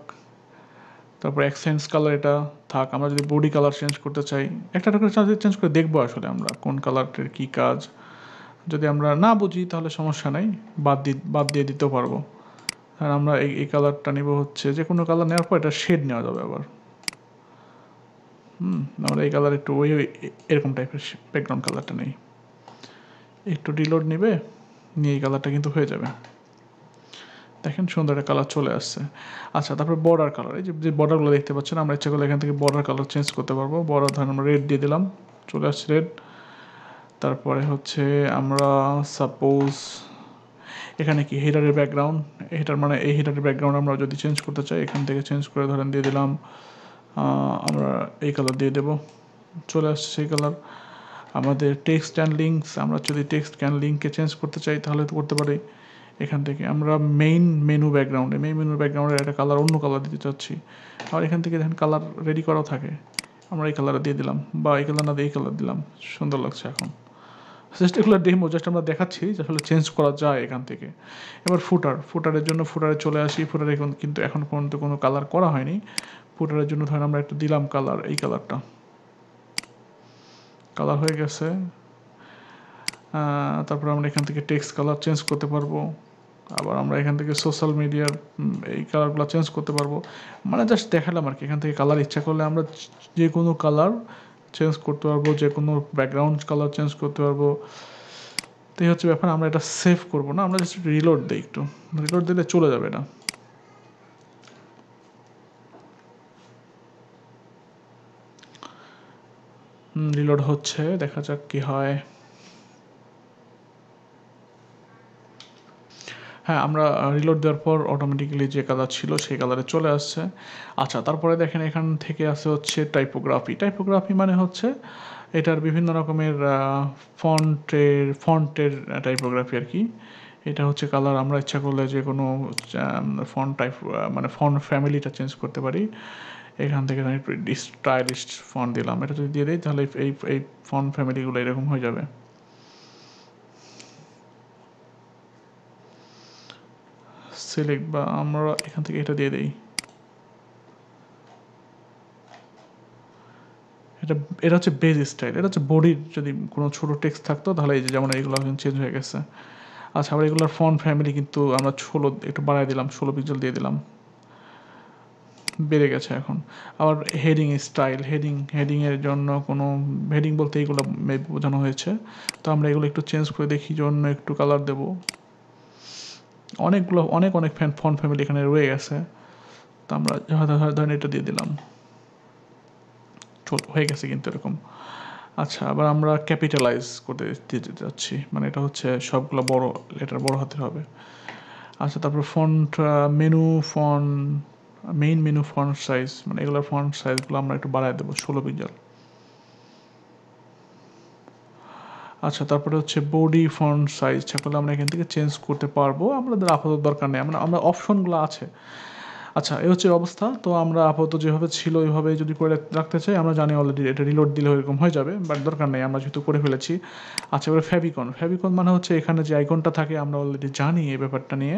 তারপর অ্যাকসেন্টস কালার এটা থাক। আমরা যদি বডি কালার চেঞ্জ করতে চাই, একটা করে চেঞ্জ করে দেখবো আসলে আমরা কোন কালারটার কী কাজ। যদি আমরা না বুঝি তাহলে সমস্যা নেই, বাদ দিয়ে দিতেও পারবো। আর আমরা এই কালারটা নিব হচ্ছে, যে কোনো কালার নেওয়ার পর এটা শেড নেওয়া যাবে আবার। আমরা এই কালার একটু ওই এরকম টাইপের ব্যাকগ্রাউন্ড কালারটা নেই, একটু রিলোড নেবে, নিয়ে এই কালারটা কিন্তু হয়ে যাবে। দেখেন সুন্দর একটা কালার চলে আসছে। আচ্ছা, তারপরে বর্ডার কালার, এই যে বর্ডারগুলো দেখতে পাচ্ছেন, আমরা ইচ্ছা করলে এখান থেকে বর্ডার কালার চেঞ্জ করতে পারবো। বর্ডার ধরেন আমরা রেড দিয়ে দিলাম, চলে আসছে রেড। তারপরে হচ্ছে আমরা সাপোজ এখানে কি হেডারের ব্যাকগ্রাউন্ড, হেডার মানে এই হেডারের ব্যাকগ্রাউন্ড আমরা যদি চেঞ্জ করতে চাই, এখান থেকে চেঞ্জ করে ধরেন দিয়ে দিলাম আমরা এই কালার দিয়ে দেবো, চলে আসছে সেই কালার। আমাদের টেক্সট অ্যান্ড লিঙ্কস, আমরা যদি টেক্সট অ্যান্ড লিঙ্ককে চেঞ্জ করতে চাই তাহলে তো করতে পারি। এখান থেকে আমরা মেইন মেনু ব্যাকগ্রাউন্ডে একটা কালার, অন্য কালার দিতে চাচ্ছি, আর এখান থেকে দেখেন কালার রেডি করাও থাকে, আমরা এই কালার দিয়ে দিলাম, বা এই কালার না দিয়ে এই কালার দিলাম। সুন্দর লাগছে এখন। জাস্ট এগুলো ডেমো, জাস্ট আমরা দেখাচ্ছি যে আসলে চেঞ্জ করা যায় এখান থেকে। এবার ফুটারের জন্য ফুটারে চলে আসি। ফুটারে কিন্তু এখন পর্যন্ত কোনো কালার করা হয়নি। ফুটারের জন্য ধরেন আমরা একটু দিলাম কালার, এই কালারটা কালার হয়ে গেছে। তারপর আমরা এখান থেকে টেক্সট কালার চেঞ্জ করতে পারবো। আবার আমরা এখান থেকে সোশ্যাল মিডিয়ার এই কালারগুলো চেঞ্জ করতে পারবো। মানে জাস্ট দেখালাম আর কি। এখান থেকে কালার ইচ্ছা করলে আমরা যে কোনো কালার চেঞ্জ করতে পারবো, যে কোনো ব্যাকগ্রাউন্ড কালার চেঞ্জ করতে পারবো। তো এই হচ্ছে ব্যাপার। আমরা এটা সেভ করবো না, আমরা জাস্ট রিলোড দিই, একটু রিলোড দিলে চলে যাবে এটা। রিলোড হচ্ছে, দেখা যাক কি হয়। হ্যাঁ, আমরা রিলোড দেওয়ার পর অটোমেটিক্যালি যে কালার ছিল সেই কালারে চলে আসছে। আচ্ছা, তারপরে দেখেন এখান থেকে আসে হচ্ছে টাইপোগ্রাফি মানে হচ্ছে এটার বিভিন্ন রকমের ফন্টের টাইপোগ্রাফি আর কি। এটা হচ্ছে কালার, আমরা ইচ্ছা করলে যে কোনো ফন্ট টাইপ মানে ফন্ট ফ্যামিলিটা চেঞ্জ করতে পারি। এখান থেকে আমি একটু স্টাইলিশ ফন্ট দিলাম, এটা যদি দিয়ে দিই তাহলে এই ফন্ট ফ্যামিলিগুলো এরকম হয়ে যাবে। সিলেক্ট বা আমরা এখান থেকে এটা দিয়ে দিই, এটা এটা হচ্ছে বেজ স্টাইল। এটা হচ্ছে বডির যদি কোনো ছোটো টেক্সট থাকতো তাহলে এই যে যেমন এইগুলো চেঞ্জ হয়ে গেছে। আচ্ছা, আবার এগুলোর ফন্ট ফ্যামিলি কিন্তু আমরা 16 একটু বাড়াই দিলাম, 16 পিক্সেল দিয়ে দিলাম, বেড়ে গেছে এখন। আবার হেডিং স্টাইল, হেডিংয়ের জন্য কোনো হেডিং বলতে এইগুলো বোঝানো হয়েছে, তো আমরা এগুলো একটু চেঞ্জ করে দেখি, জন্য একটু কালার দেব। অনেকগুলো অনেক ফন্ট ফ্যামিলি এখানে রয়ে গেছে, তো আমরা ধরেন এটা দিয়ে দিলাম, হয়ে গেছে কিন্তু এরকম। আচ্ছা, আবার আমরা ক্যাপিটালাইজ করতে দিতে যাচ্ছি, মানে এটা হচ্ছে সবগুলো বড় লেটার বড় হাতের হবে। আচ্ছা, তারপর font menu main menu font size, মানে এগুলোর ফন্ট সাইজগুলো আমরা একটু বাড়ায় দেবো 16 পিক্সেল। আচ্ছা, তারপরে হচ্ছে বডি ফন্ট সাইজ, ইচ্ছা করলে আমরা এখান থেকে চেঞ্জ করতে পারবো, আমাদের আপাতত দরকার নেই, আমরা অপশনগুলো আছে। আচ্ছা, এই হচ্ছে অবস্থা। তো আমরা আপাতত যেভাবে ছিল ওইভাবে যদি করে রাখতে চাই, আমরা জানি অলরেডি এটা রিলোড দিলে এরকম হয়ে যাবে, বাট দরকার নেই, আমরা যেহেতু করে ফেলেছি। আচ্ছা, এবার ফেভিকন মানে হচ্ছে এখানে যে আইকনটা থাকে আমরা অলরেডি জানি এই ব্যাপারটা নিয়ে।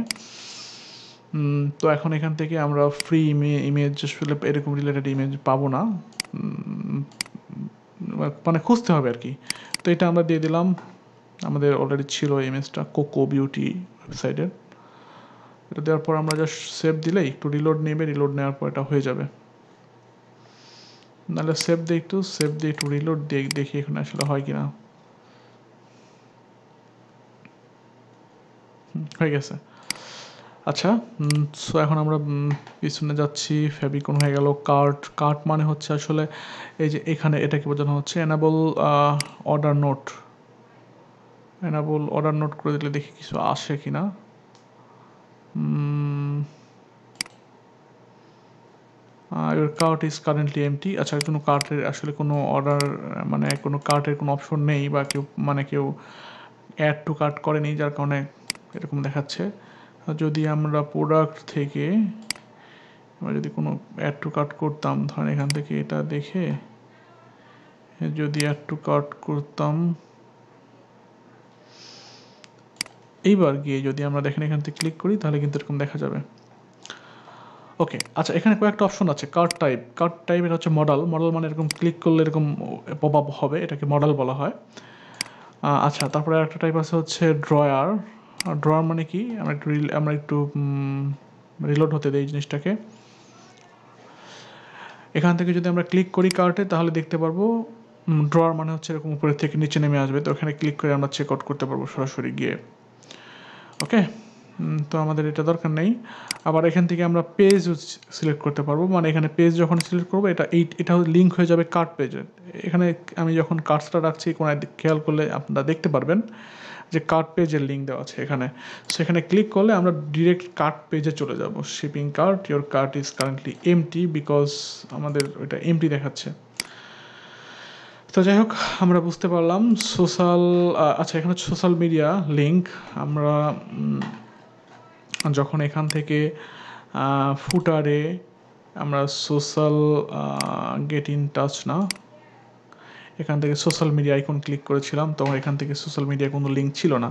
তো এখন এখান থেকে আমরা ফ্রি ইমেজ আসলে এরকম রিলেটেড ইমেজ পাবো না, মানে খুঁজতে হবে আর কি। তো এটা আমরা দিয়ে দিলাম, আমাদের অলরেডি ছিল ইমেজটা কোকো বিউটি ওয়েবসাইটের। এটা দেওয়ার পর আমরা জাস্ট সেভ দিলেই একটু রিলোড নেবে, রিলোড নেওয়ার পর এটা হয়ে যাবে। নাহলে সেভ দিয়ে একটু রিলোড দিয়ে দেখি এখানে আসলে হয় কিনা। হয়ে গেছে। আচ্ছা, সো এখন আমরা পিছনে যাচ্ছি। ফেভিকন হয়ে গেল। কার্ট মানে হচ্ছে আসলে এই যে এখানে এটাকে বোঝানো হচ্ছে এনাবল অর্ডার নোট করে দিলে দেখি কিছু আসে কিনা। Your cart is currently empty. আচ্ছা, কোনো কার্টের আসলে কোনো অর্ডার, মানে কোনো কার্টের কোনো অপশন নেই, বা কেউ অ্যাড টু কার্ট করেনি, যার কারণে এরকম দেখাচ্ছে। যদি আমরা প্রোডাক্ট থেকে আমরা যদি কোনো অ্যাড টু কার্ট করতাম, ধরেন এখান থেকে এটা দেখে যদি অ্যাড টু কার্ট করতাম, এইবার গিয়ে যদি আমরা দেখেন এখান থেকে ক্লিক করি তাহলে কিন্তু এরকম দেখা যাবে। ওকে, আচ্ছা, এখানে কয়েকটা অপশন আছে। কার্ট টাইপ এটা হচ্ছে মডেল মানে এরকম ক্লিক করলে এরকম পপ আপ হবে, এটাকে মডেল বলা হয়। আচ্ছা, তারপরে একটা টাইপ আছে হচ্ছে ড্রয়ার মানে কি, আমরা একটু রিলোড হতে দেই জিনিসটাকে। এখান থেকে যদি আমরা ক্লিক করি কার্টে তাহলে দেখতে পারবো ড্রয়ার মানে হচ্ছে এরকম উপরের থেকে নিচে নেমে আসবে, তো এখানে ক্লিক করে আমরা চেক আউট করতে পারবো সরাসরি গিয়ে। ওকে, তো আমাদের এটা দরকার নেই। আবার এখান থেকে আমরা পেজ সিলেক্ট করতে পারবো, মানে এখানে পেজ যখন সিলেক্ট করবো এটা লিঙ্ক হয়ে যাবে কার্ট পেজে। এখানে আমি যখন কার্টসটা রাখছি কোনায় খেয়াল করলে আপনারা দেখতে পারবেন যে কার্ট পেজের লিঙ্ক দেওয়া আছে এখানে। সেখানে ক্লিক করলে আমরা ডিরেক্ট কার্ট পেজে চলে যাব। Shipping cart, your cart is currently empty, because আমাদের ওইটা এমটি দেখাচ্ছে। তো যাই হোক, আমরা বুঝতে পারলাম আচ্ছা, এখানে সোশ্যাল মিডিয়া লিঙ্ক। আমরা যখন এখান থেকে ফুটারে আমরা সোশ্যাল গেট ইন টাচ না, এখান থেকে সোশ্যাল মিডিয়া আইকন ক্লিক করেছিলাম, তখন এখান থেকে সোশ্যাল মিডিয়া কোনো লিঙ্ক ছিল না।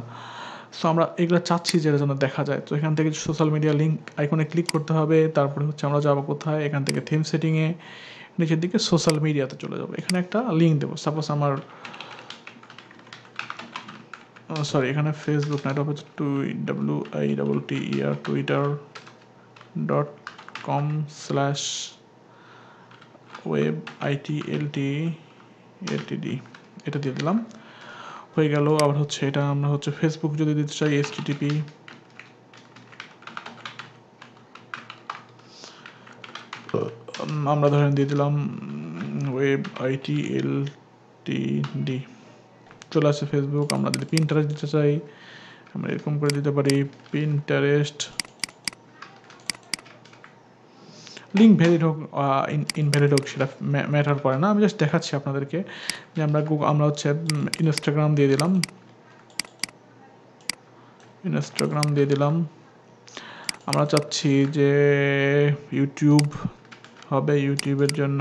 সো আমরা এগুলো চাচ্ছি যেটা যেন দেখা যায়, তো এখান থেকে সোশ্যাল মিডিয়া লিঙ্ক আইকনে ক্লিক করতে হবে। তারপরে হচ্ছে আমরা যাবো কোথায়, এখান থেকে থিম সেটিংয়ে নিচের দিকে সোশ্যাল মিডিয়াতে চলে যাবো। এখানে একটা লিঙ্ক দেবো, সাপোজ আমার সরি, এখানে ফেসবুক না, এটা হচ্ছে twitter.com/webITLTD, এটা দিয়ে দিলাম, হয়ে গেল। আবার হচ্ছে এটা আমরা হচ্ছে ফেসবুক যদি দিতে চাই http আমরা ধরেন দিয়ে দিলাম webITLTD, চলে আসছে ফেসবুক। আমরা যদি পিন্টারেস্ট দিতে চাই আমরা এরকম করে দিতে পারি পিন্টারেস্ট। লিঙ্ক ভ্যালিড হোক ইনভ্যালিড হোক সেটা ম্যাটার করে না, আমি জাস্ট দেখাচ্ছি আপনাদেরকে যে আমরা হচ্ছে ইনস্টাগ্রাম দিয়ে দিলাম। আমরা চাচ্ছি যে ইউটিউব হবে ইউটিউবের জন্য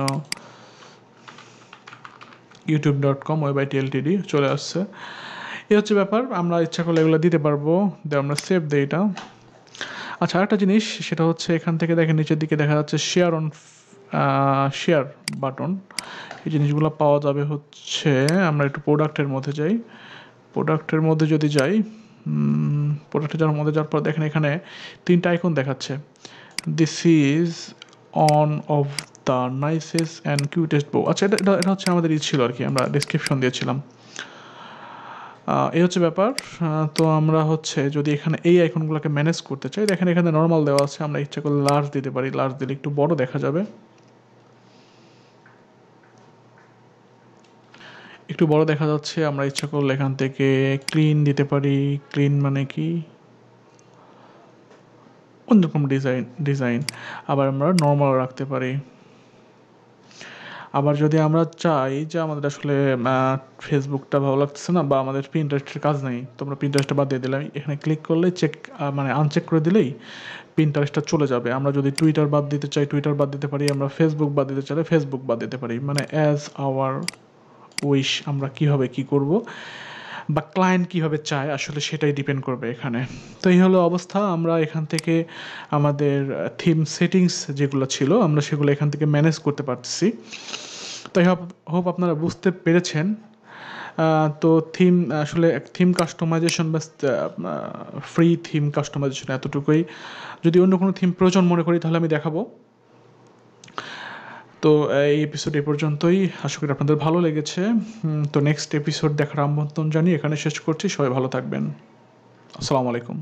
youtube.com ওয়েবাইটি এলটিডি চলে আসছে। এই হচ্ছে ব্যাপার, আমরা ইচ্ছা করলে এগুলো দিতে পারবো। আমরা সেভ দিই এটা। আচ্ছা, আরেকটা জিনিস, সেটা হচ্ছে এখান থেকে দেখেন নিচের দিকে দেখা যাচ্ছে শেয়ার বাটন। এই জিনিসগুলো পাওয়া যাবে হচ্ছে, আমরা একটু প্রোডাক্টের মধ্যে যাই। প্রোডাক্টের মধ্যে যদি যাই, প্রোডাক্টে যাওয়ার মধ্যে যাওয়ার পর দেখেন এখানে 3টা আইকন দেখাচ্ছে। This is on of the nicest and cutest বউ। আচ্ছা, এটা হচ্ছে আমাদের ছিল আর কি, আমরা ডিসক্রিপশন দিয়েছিলাম। এই হচ্ছে ব্যাপার। তো আমরা হচ্ছে যদি এখানে এই আইকনগুলোকে ম্যানেজ করতে চাই, দেখেন এখানে নর্মাল দেওয়া আছে, আমরা ইচ্ছা করলে লার্জ দিতে পারি। লার্জ দিলে একটু বড় দেখা যাবে, একটু বড় দেখা যাচ্ছে। আমরা ইচ্ছা করলে এখান থেকে ক্লিন দিতে পারি। ক্লিন মানে কি, অন্যরকম ডিজাইন। আবার আমরা নর্মাল রাখতে পারি। আবার যদি আমরা চাই যে আমাদের আসলে ফেসবুকটা ভালো লাগতেছে না, বা আমাদের পিন্টারেস্টের কাজ নেই, তো আমরা পিন্টারেস্টটা বাদ দিয়ে দিলাম। এখানে ক্লিক করলে মানে আনচেক করে দিলেই পিন্টারেস্টটা চলে যাবে। আমরা যদি টুইটার বাদ দিতে চাই টুইটার বাদ দিতে পারি, আমরা ফেসবুক বাদ দিতে চাইলে ফেসবুক বাদ দিতে পারি। মানে অ্যাজ আওয়ার উইশ আমরা কীভাবে কী করব, বা ক্লায়েন্ট কীভাবে চায় আসলে সেটাই ডিপেন্ড করবে এখানে। তো এই হলো অবস্থা। আমরা এখান থেকে আমাদের থিম সেটিংস যেগুলো ছিল আমরা সেগুলো এখান থেকে ম্যানেজ করতে পারতেছি। তাই হোপ আপনারা বুঝতে পেরেছেন। তো থিম আসলে থিম কাস্টমাইজেশন বা ফ্রি থিম কাস্টমাইজেশন এতটুকুই। যদি অন্য কোনো থিম প্রয়োজন মনে করি তাহলে আমি দেখাবো। তো এই এপিসোড এ পর্যন্তই, আশা করি আপনাদের ভালো লেগেছে। তো নেক্সট এপিসোড দেখার আমন্ত্রণ জানিয়ে এখানে শেষ করছি। সবাই ভালো থাকবেন। আসসালামু আলাইকুম।